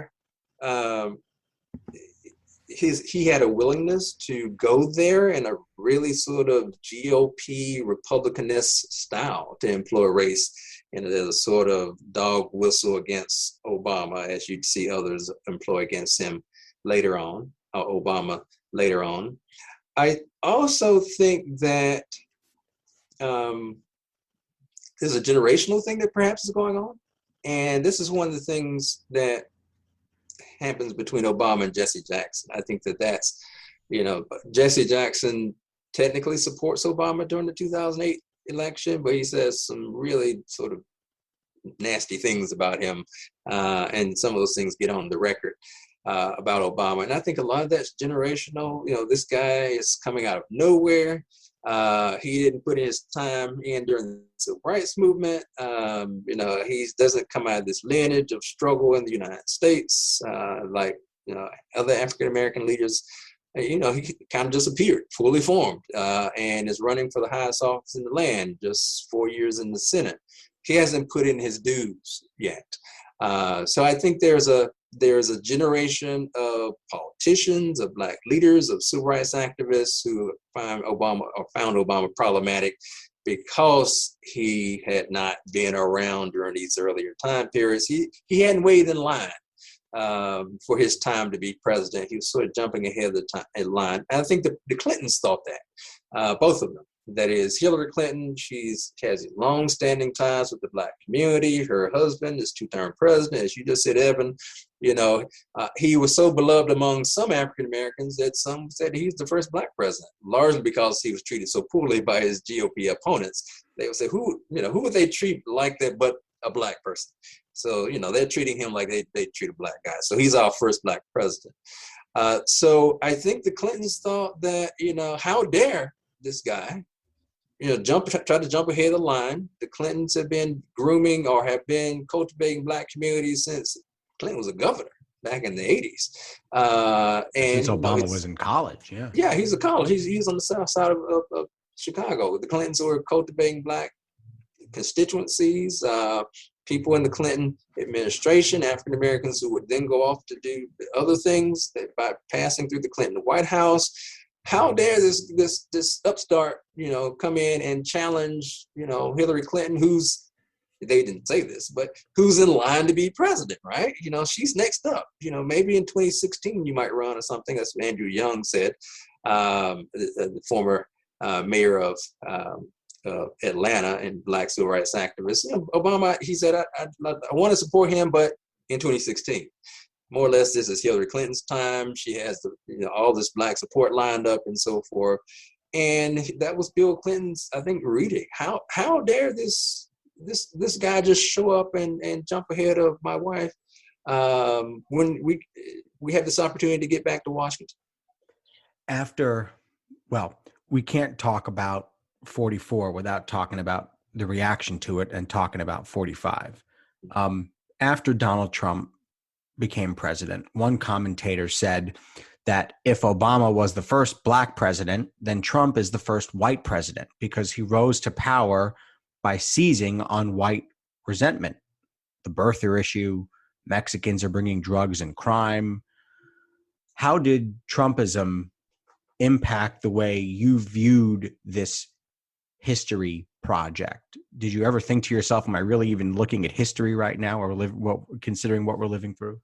he had a willingness to go there in a really sort of GOP Republicanist style to employ race and as a sort of dog whistle against Obama, as you'd see others employ against him later on, Obama later on. I also think that there's a generational thing that perhaps is going on. And this is one of the things that happens between Obama and Jesse Jackson. I think that's, Jesse Jackson technically supports Obama during the 2008 election, but he says some really sort of nasty things about him. And some of those things get on the record about Obama. And I think a lot of that's generational. This guy is coming out of nowhere. He didn't put his time in during the civil rights movement. He doesn't come out of this lineage of struggle in the United States, like other African-American leaders. He kind of just appeared, fully formed, and is running for the highest office in the land, just 4 years in the Senate. He hasn't put in his dues yet. So I think there's a generation of politicians, of Black leaders, of civil rights activists who found Obama problematic because he had not been around during these earlier time periods. He hadn't waited in line for his time to be president. He was sort of jumping ahead of the line. And I think the Clintons thought that, both of them. That is, Hillary Clinton, she has long-standing ties with the Black community. Her husband is two-term president, as you just said, Evan. He was so beloved among some African Americans that some said he's the first Black president, largely because he was treated so poorly by his GOP opponents. They would say, who would they treat like that but a Black person? So, they're treating him like they treat a Black guy. So he's our first Black president. So I think the Clintons thought that, how dare this guy, try to jump ahead of the line. The Clintons have been grooming or have been cultivating Black communities since Clinton was a governor back in the 80s. And since Obama was in college, yeah. Yeah, he's a college. He's on the south side of Chicago. The Clintons were cultivating Black constituencies, people in the Clinton administration, African Americans who would then go off to do other things by passing through the Clinton White House. How dare this upstart, come in and challenge, Hillary Clinton, they didn't say this, but who's in line to be president, right? She's next up. Maybe in 2016 you might run or something. That's what Andrew Young said, the former mayor of Atlanta and Black civil rights activist. Obama, he said, I want to support him, but in 2016. More or less, this is Hillary Clinton's time. She has all this Black support lined up and so forth. And that was Bill Clinton's, I think, reading. How dare this guy just show up and jump ahead of my wife when we have this opportunity to get back to Washington? We can't talk about 44 without talking about the reaction to it and talking about 45. After Donald Trump became president, one commentator said that if Obama was the first Black president, then Trump is the first white president because he rose to power by seizing on white resentment. The birther issue, Mexicans are bringing drugs and crime. How did Trumpism impact the way you viewed this history project? Did you ever think to yourself, am I really even looking at history right now, or considering what we're living through?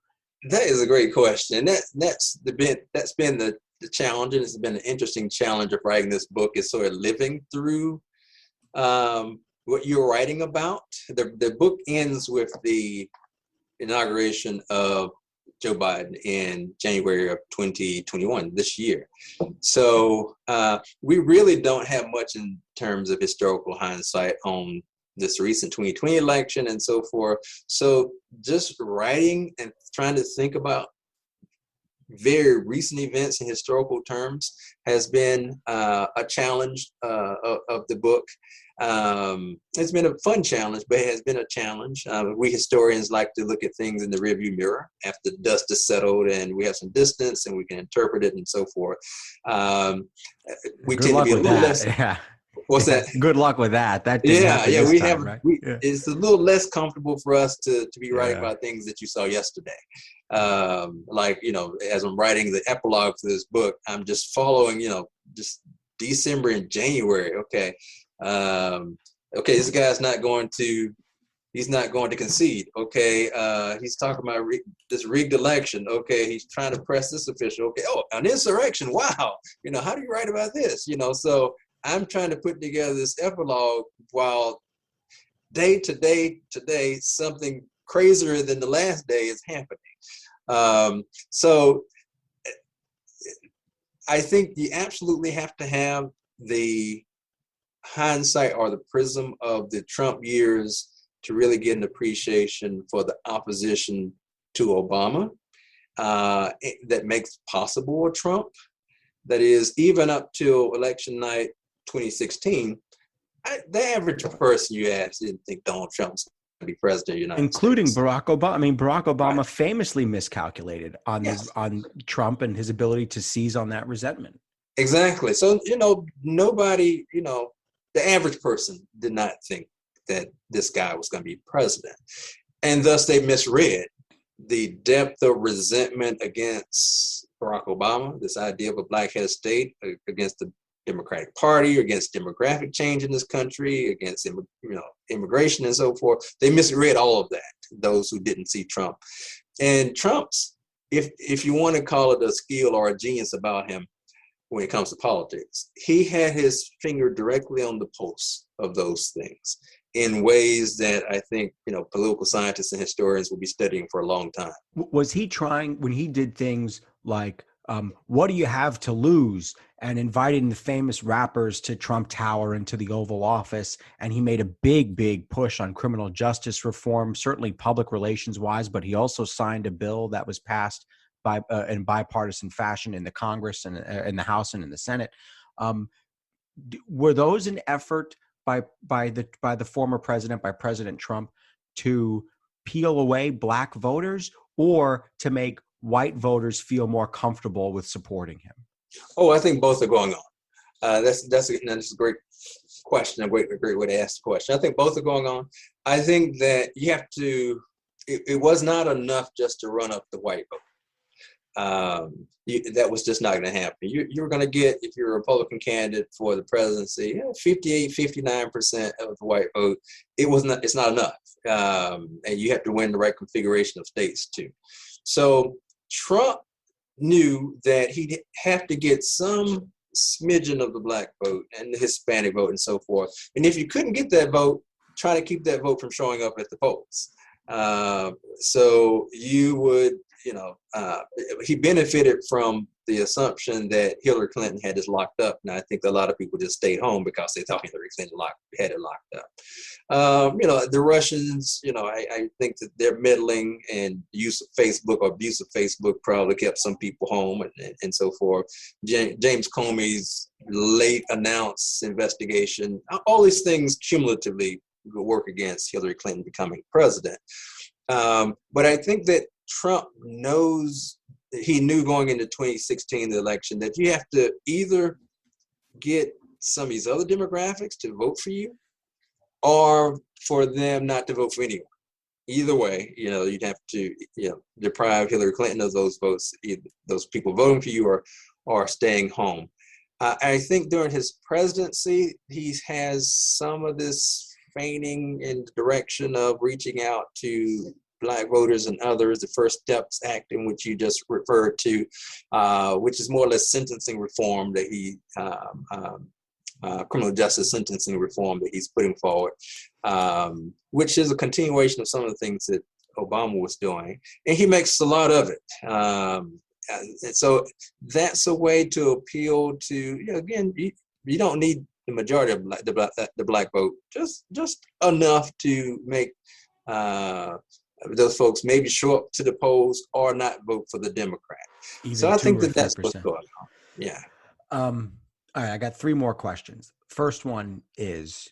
That is a great question. That's been the challenge, and it's been an interesting challenge of writing this book, is sort of living through what you're writing about. The book ends with the inauguration of Joe Biden in January of 2021, this year. So we really don't have much in terms of historical hindsight on this recent 2020 election and so forth. So just writing and trying to think about very recent events in historical terms has been a challenge of the book. It's been a fun challenge, but it has been a challenge. We historians like to look at things in the rearview mirror after the dust is settled and we have some distance and we can interpret it and so forth. We tend to be a little less. Yeah. What's that? Good luck with that. It's a little less comfortable for us to be writing about things that you saw yesterday. As I'm writing the epilogue to this book, I'm just following, just December and January. Okay, this guy's not going to concede. Okay, he's talking about this rigged election. Okay, he's trying to press this official. Okay, an insurrection. Wow. How do you write about this? So I'm trying to put together this epilogue while day to day today, something crazier than the last day is happening. So I think you absolutely have to have the hindsight or the prism of the Trump years to really get an appreciation for the opposition to Obama that makes possible a Trump. That is, even up till election night 2016, the average person you ask didn't think Donald Trump's going to be president of the United States. Including Barack Obama. I mean, Barack Obama famously miscalculated on Trump and his ability to seize on that resentment. Exactly. So, nobody, the average person did not think that this guy was going to be president. And thus they misread the depth of resentment against Barack Obama, this idea of a black head of state, against the Democratic Party, against demographic change in this country, against immigration and so forth. They misread all of that, those who didn't see Trump And Trump's, if you want to call it a skill or a genius about him when it comes to politics, he had his finger directly on the pulse of those things in ways that I think, political scientists and historians will be studying for a long time. Was he trying, when he did things like, what do you have to lose? And inviting the famous rappers to Trump Tower and to the Oval Office. And he made a big, big push on criminal justice reform, certainly public relations wise, but he also signed a bill that was passed by in bipartisan fashion in the Congress and in the House and in the Senate. Were those an effort by the former president, by President Trump, to peel away black voters or to make white voters feel more comfortable with supporting him? Oh, I think both are going on. That's a great question, a great way to ask the question. I think both are going on. I think that you have to, it was not enough just to run up the white vote. That was just not going to happen. You're going to get, if you're a Republican candidate for the presidency, 58, 59% of the white vote. It's not enough. And you have to win the right configuration of states too. So Trump knew that he'd have to get some smidgen of the black vote and the Hispanic vote and so forth. And if you couldn't get that vote, try to keep that vote from showing up at the polls. So you would, he benefited from the assumption that Hillary Clinton had this locked up. And I think a lot of people just stayed home because they thought Hillary Clinton had it locked up. The Russians, I think that their meddling and use of Facebook or abuse of Facebook probably kept some people home and so forth. James Comey's late announced investigation, all these things cumulatively will work against Hillary Clinton becoming president. But I think that Trump he knew going into 2016, the election, that you have to either get some of these other demographics to vote for you or for them not to vote for anyone. Either way, you'd have to, deprive Hillary Clinton of those votes, either those people voting for you or staying home. I think during his presidency, he has some of this feigning in the direction of reaching out to Black voters and others, the First Steps Act, in which you just referred to, which is more or less sentencing reform that criminal justice sentencing reform that he's putting forward, which is a continuation of some of the things that Obama was doing. And he makes a lot of it. And so that's a way to appeal to, again, you don't need the majority of the black vote, just enough to make those folks maybe show up to the polls or not vote for the Democrat. Even so I think that's what's going on. Yeah. All right, I got three more questions. First one is,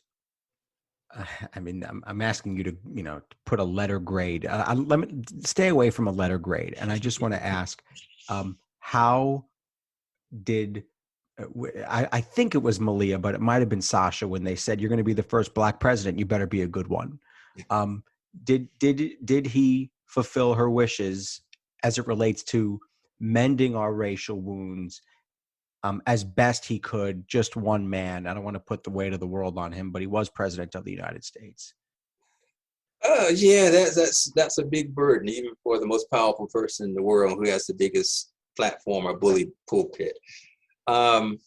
I'm asking you to, put a letter grade. Let me stay away from a letter grade, and I just want to ask, how did I think it was Malia, but it might have been Sasha when they said you're going to be the first Black president. You better be a good one. Did he fulfill her wishes as it relates to mending our racial wounds as best he could? Just one man. I don't want to put the weight of the world on him, but he was president of the United States. Yeah, that's a big burden, even for the most powerful person in the world who has the biggest platform or bully pulpit. Did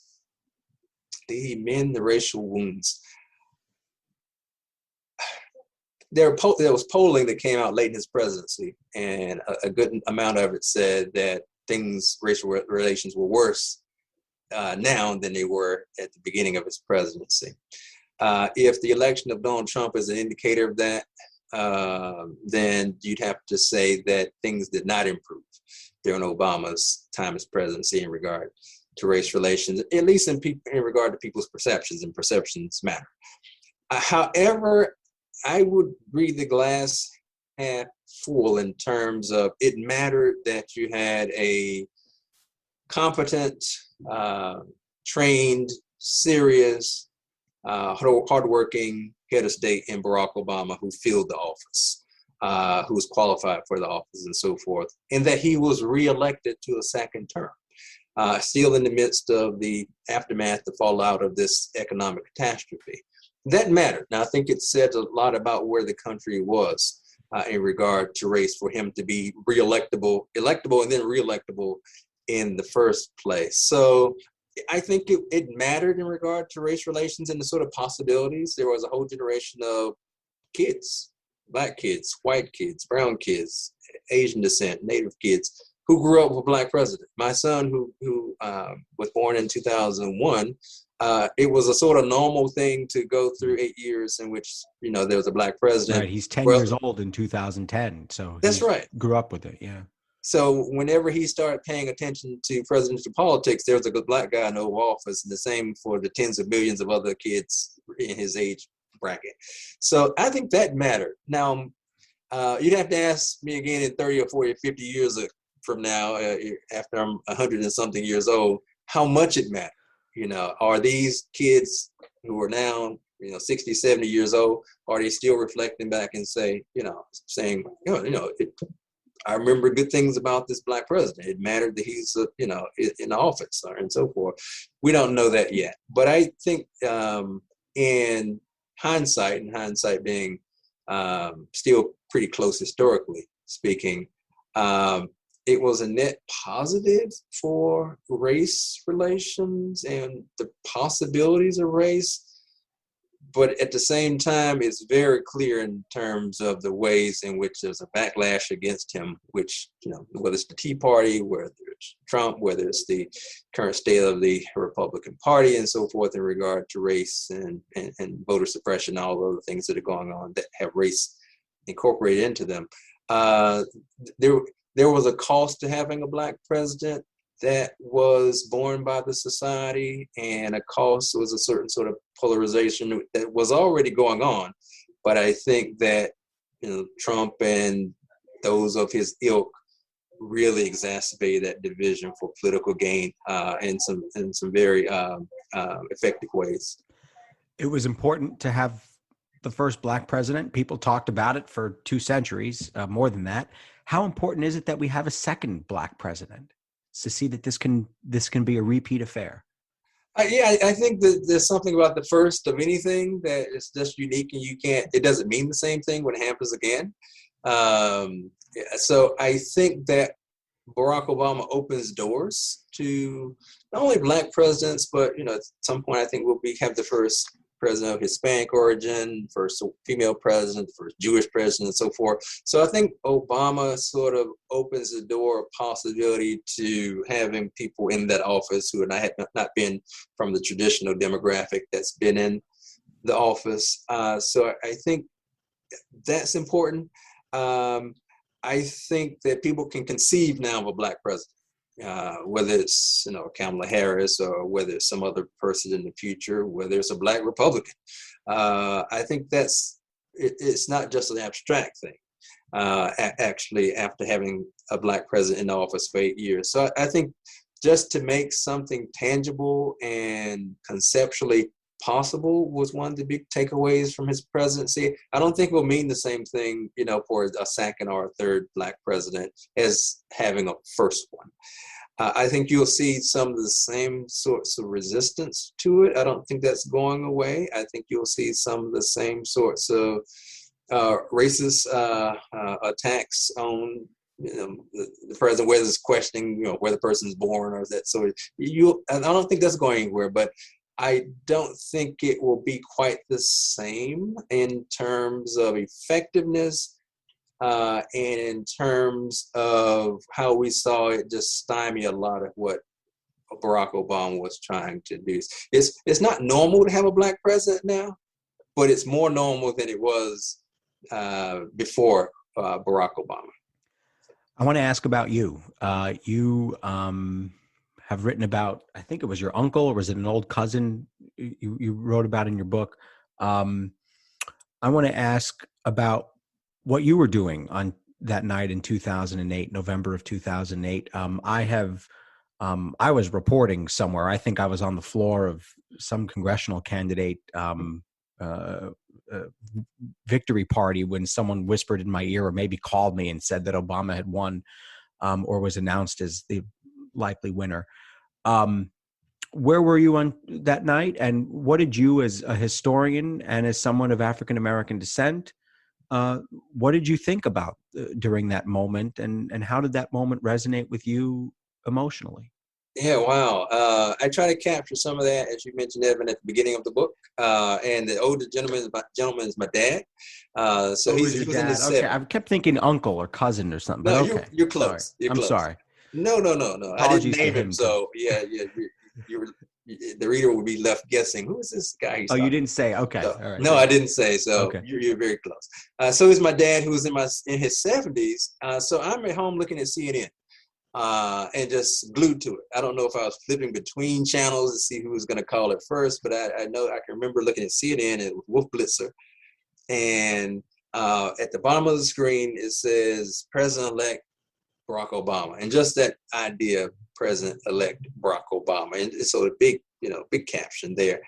he mend the racial wounds? There was polling that came out late in his presidency, and a good amount of it said that racial relations were worse now than they were at the beginning of his presidency. If the election of Donald Trump is an indicator of that, then you'd have to say that things did not improve during Obama's time as presidency in regard to race relations, at least in regard to people's perceptions, and perceptions matter. However, I would read the glass half full in terms of it mattered that you had a competent, trained, serious, hardworking head of state in Barack Obama who filled the office, who was qualified for the office and so forth, and that he was reelected to a second term, still in the midst of the aftermath, the fallout of this economic catastrophe. That mattered. Now, I think it said a lot about where the country was in regard to race for him to be electable, and then reelectable in the first place. So I think it mattered in regard to race relations and the sort of possibilities. There was a whole generation of kids, Black kids, white kids, brown kids, Asian descent, Native kids, who grew up with a Black president. My son, who was born in 2001, it was a sort of normal thing to go through 8 years in which, there was a Black president. Right, he's 10 years old in 2010, so that's right. Grew up with it, yeah. So whenever he started paying attention to presidential politics, there was a good Black guy in the Oval Office, and the same for the tens of millions of other kids in his age bracket. So I think that mattered. Now, you'd have to ask me again in 30 or 40 or 50 years from now, after I'm 100 and something years old, how much it mattered. Are these kids who are now, 60, 70 years old, are they still reflecting back and saying, I remember good things about this Black president. It mattered that he's, in office and so forth. We don't know that yet. But I think in hindsight, and hindsight being still pretty close historically speaking, it was a net positive for race relations and the possibilities of race. But at the same time, it's very clear in terms of the ways in which there's a backlash against him, which, whether it's the Tea Party, whether it's Trump, whether it's the current state of the Republican Party and so forth in regard to race and voter suppression, all the other things that are going on that have race incorporated into them. There was a cost to having a Black president that was borne by the society, and a cost was a certain sort of polarization that was already going on. But I think that Trump and those of his ilk really exacerbated that division for political gain in some very effective ways. It was important to have the first Black president. People talked about it for 2 centuries, more than that. How important is it that we have a second Black president to see that this can be a repeat affair? I think that there's something about the first of anything that is just unique, and it doesn't mean the same thing when it happens again. So I think that Barack Obama opens doors to not only Black presidents, but at some point I think we'll have the first president of Hispanic origin, first female president, first Jewish president, and so forth. So I think Obama sort of opens the door of possibility to having people in that office who have not been from the traditional demographic that's been in the office. So I think that's important. I think that people can conceive now of a Black president. Whether it's Kamala Harris or whether it's some other person in the future, whether it's a Black Republican, I think it's not just an abstract thing. Actually, after having a Black president in office for 8 years, so I think just to make something tangible and conceptually possible was one of the big takeaways from his presidency. I don't think it will mean the same thing, for a second or a third Black president as having a first one. I think you'll see some of the same sorts of resistance to it. I don't think that's going away. I think you'll see some of the same sorts of racist attacks on the president, whether it's questioning where the person's born or that sort of. I don't think that's going anywhere, but I don't think it will be quite the same in terms of effectiveness and in terms of how we saw it just stymie a lot of what Barack Obama was trying to do. It's not normal to have a Black president now, but it's more normal than it was before Barack Obama. I want to ask about you. You have written about, I think it was your uncle, or was it an old cousin you wrote about in your book? I want to ask about what you were doing on that night in 2008, November of 2008. I was reporting somewhere. I think I was on the floor of some congressional candidate victory party when someone whispered in my ear or maybe called me and said that Obama had won or was announced as the likely winner. Where were you on that night, and what did you, as a historian and as someone of African-American descent, What did you think about during that moment, and how did that moment resonate with you emotionally? Yeah, wow. I try to capture some of that, as you mentioned, Evan, at the beginning of the book. And the older gentleman is my dad. So Oh, he was in dad? his Okay, I 70s. kept thinking uncle or cousin or something, but No, okay. you're Sorry. close. You're I'm close. sorry. No. I didn't Apologies to name him, him, too. so yeah. You were, the reader would be left guessing, who is this guy he's Oh, you talking didn't say. Okay. about? All right. No, I didn't say. So Okay. you're very close. So is my dad, who was in his 70s. So I'm at home looking at CNN. And just glued to it. I don't know if I was flipping between channels to see who was going to call it first, but I know I can remember looking at CNN and it was Wolf Blitzer. And at the bottom of the screen, it says President-elect Barack Obama. And just that idea, President-elect Barack Obama. And it's sort of big caption there.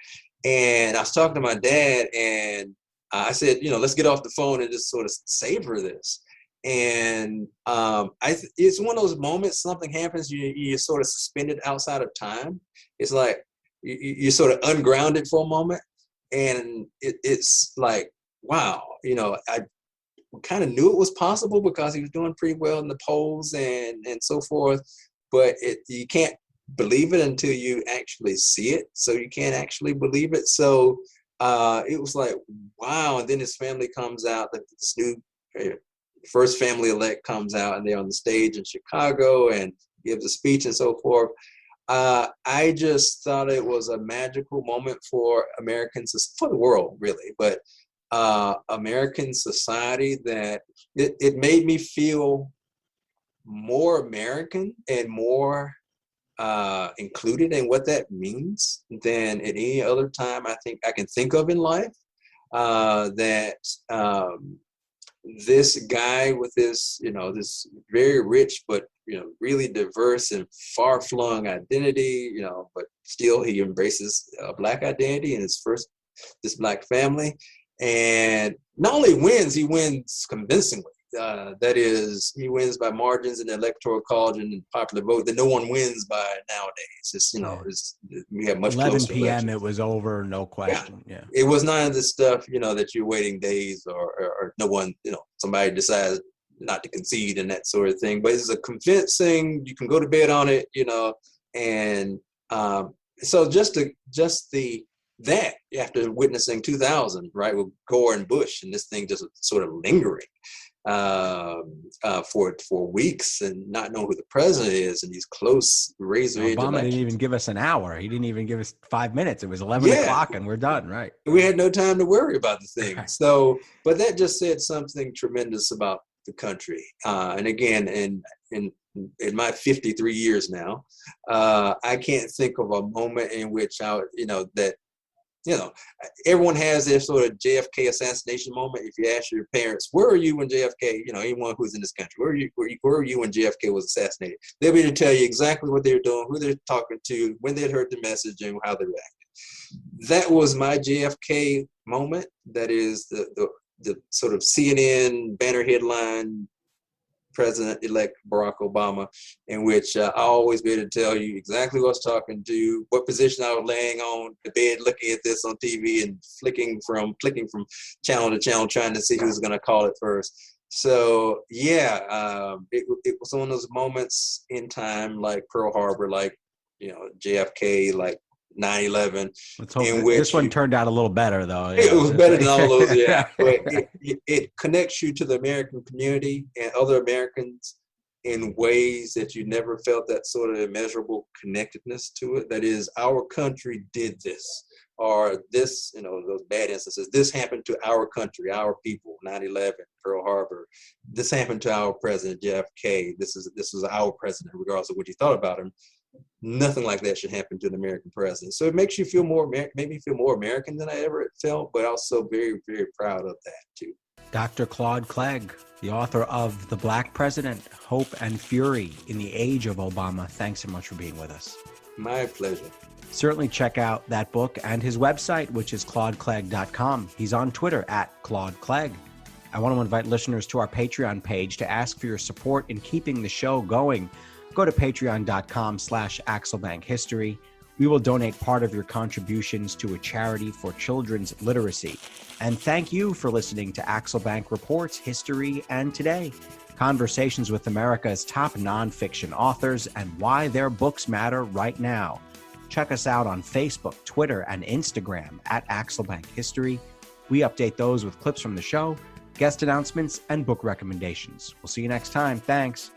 And I was talking to my dad and I said, let's get off the phone and just sort of savor this. And it's one of those moments, something happens, you're sort of suspended outside of time. It's like you're sort of ungrounded for a moment. And it's like, wow, I kind of knew it was possible because he was doing pretty well in the polls and so forth. But you can't believe it until you actually see it. So you can't actually believe it. So it was like, wow. And then his family comes out, this new first family elect comes out, and they're on the stage in Chicago and gives a speech and so forth. I just thought it was a magical moment for Americans, for the world, really, but American society, that it made me feel more American and more included in what that means than at any other time I think I can think of in life. This guy with this very rich but really diverse and far-flung identity, but still he embraces a Black identity in this Black family, and not only wins, he wins convincingly. That is, he wins by margins in the electoral college and popular vote that no one wins by nowadays. We have much 11 closer p.m. elections. It was over, no question. Yeah. It was none of this stuff, that you're waiting days or no one, somebody decides not to concede and that sort of thing. But it's a convincing, you can go to bed on it, and so that after witnessing 2000, right, with Gore and Bush, and this thing just sort of lingering for weeks and not know who the president is, and these close razor edge Obama elections. didn't even give us an hour. He didn't even give us 5 minutes. It was 11 o'clock and we're done, right? We had no time to worry about the thing. So, but that just said something tremendous about the country. And again, in my 53 years now, I can't think of a moment in which everyone has their sort of JFK assassination moment. If you ask your parents, where were you when JFK, anyone who's in this country, where were you when JFK was assassinated? They'll be able to tell you exactly what they're doing, who they're talking to, when they'd heard the message, and how they reacted. That was my JFK moment. That is the sort of CNN banner headline, President-elect Barack Obama, in which I always be able to tell you exactly what I was talking to, what position I was laying on the bed, looking at this on TV and clicking from channel to channel, trying to see who's going to call it first. So it was one of those moments in time, like Pearl Harbor, like JFK, like 9/11. Let's hope this one turned out a little better, though. It was better than all of those, yeah. But it connects you to the American community and other Americans in ways that you never felt that sort of immeasurable connectedness to it. That is, our country did this, or this, those bad instances. This happened to our country, our people, 9/11, Pearl Harbor. This happened to our president, JFK. This was our president, regardless of what you thought about him. Nothing like that should happen to an American president. So it makes you feel made me feel more American than I ever felt, but also very, very proud of that too. Dr. Claude Clegg, the author of The Black President, Hope and Fury in the Age of Obama. Thanks so much for being with us. My pleasure. Certainly check out that book and his website, which is claudeclegg.com. He's on Twitter at Claude Clegg. I want to invite listeners to our Patreon page to ask for your support in keeping the show going. Go to patreon.com/AxelBankHistory. We will donate part of your contributions to a charity for children's literacy. And thank you for listening to Axel Bank Reports History and Today, conversations with America's top nonfiction authors and why their books matter right now. Check us out on Facebook, Twitter, and Instagram at Axel Bank History. We update those with clips from the show, guest announcements, and book recommendations. We'll see you next time. Thanks.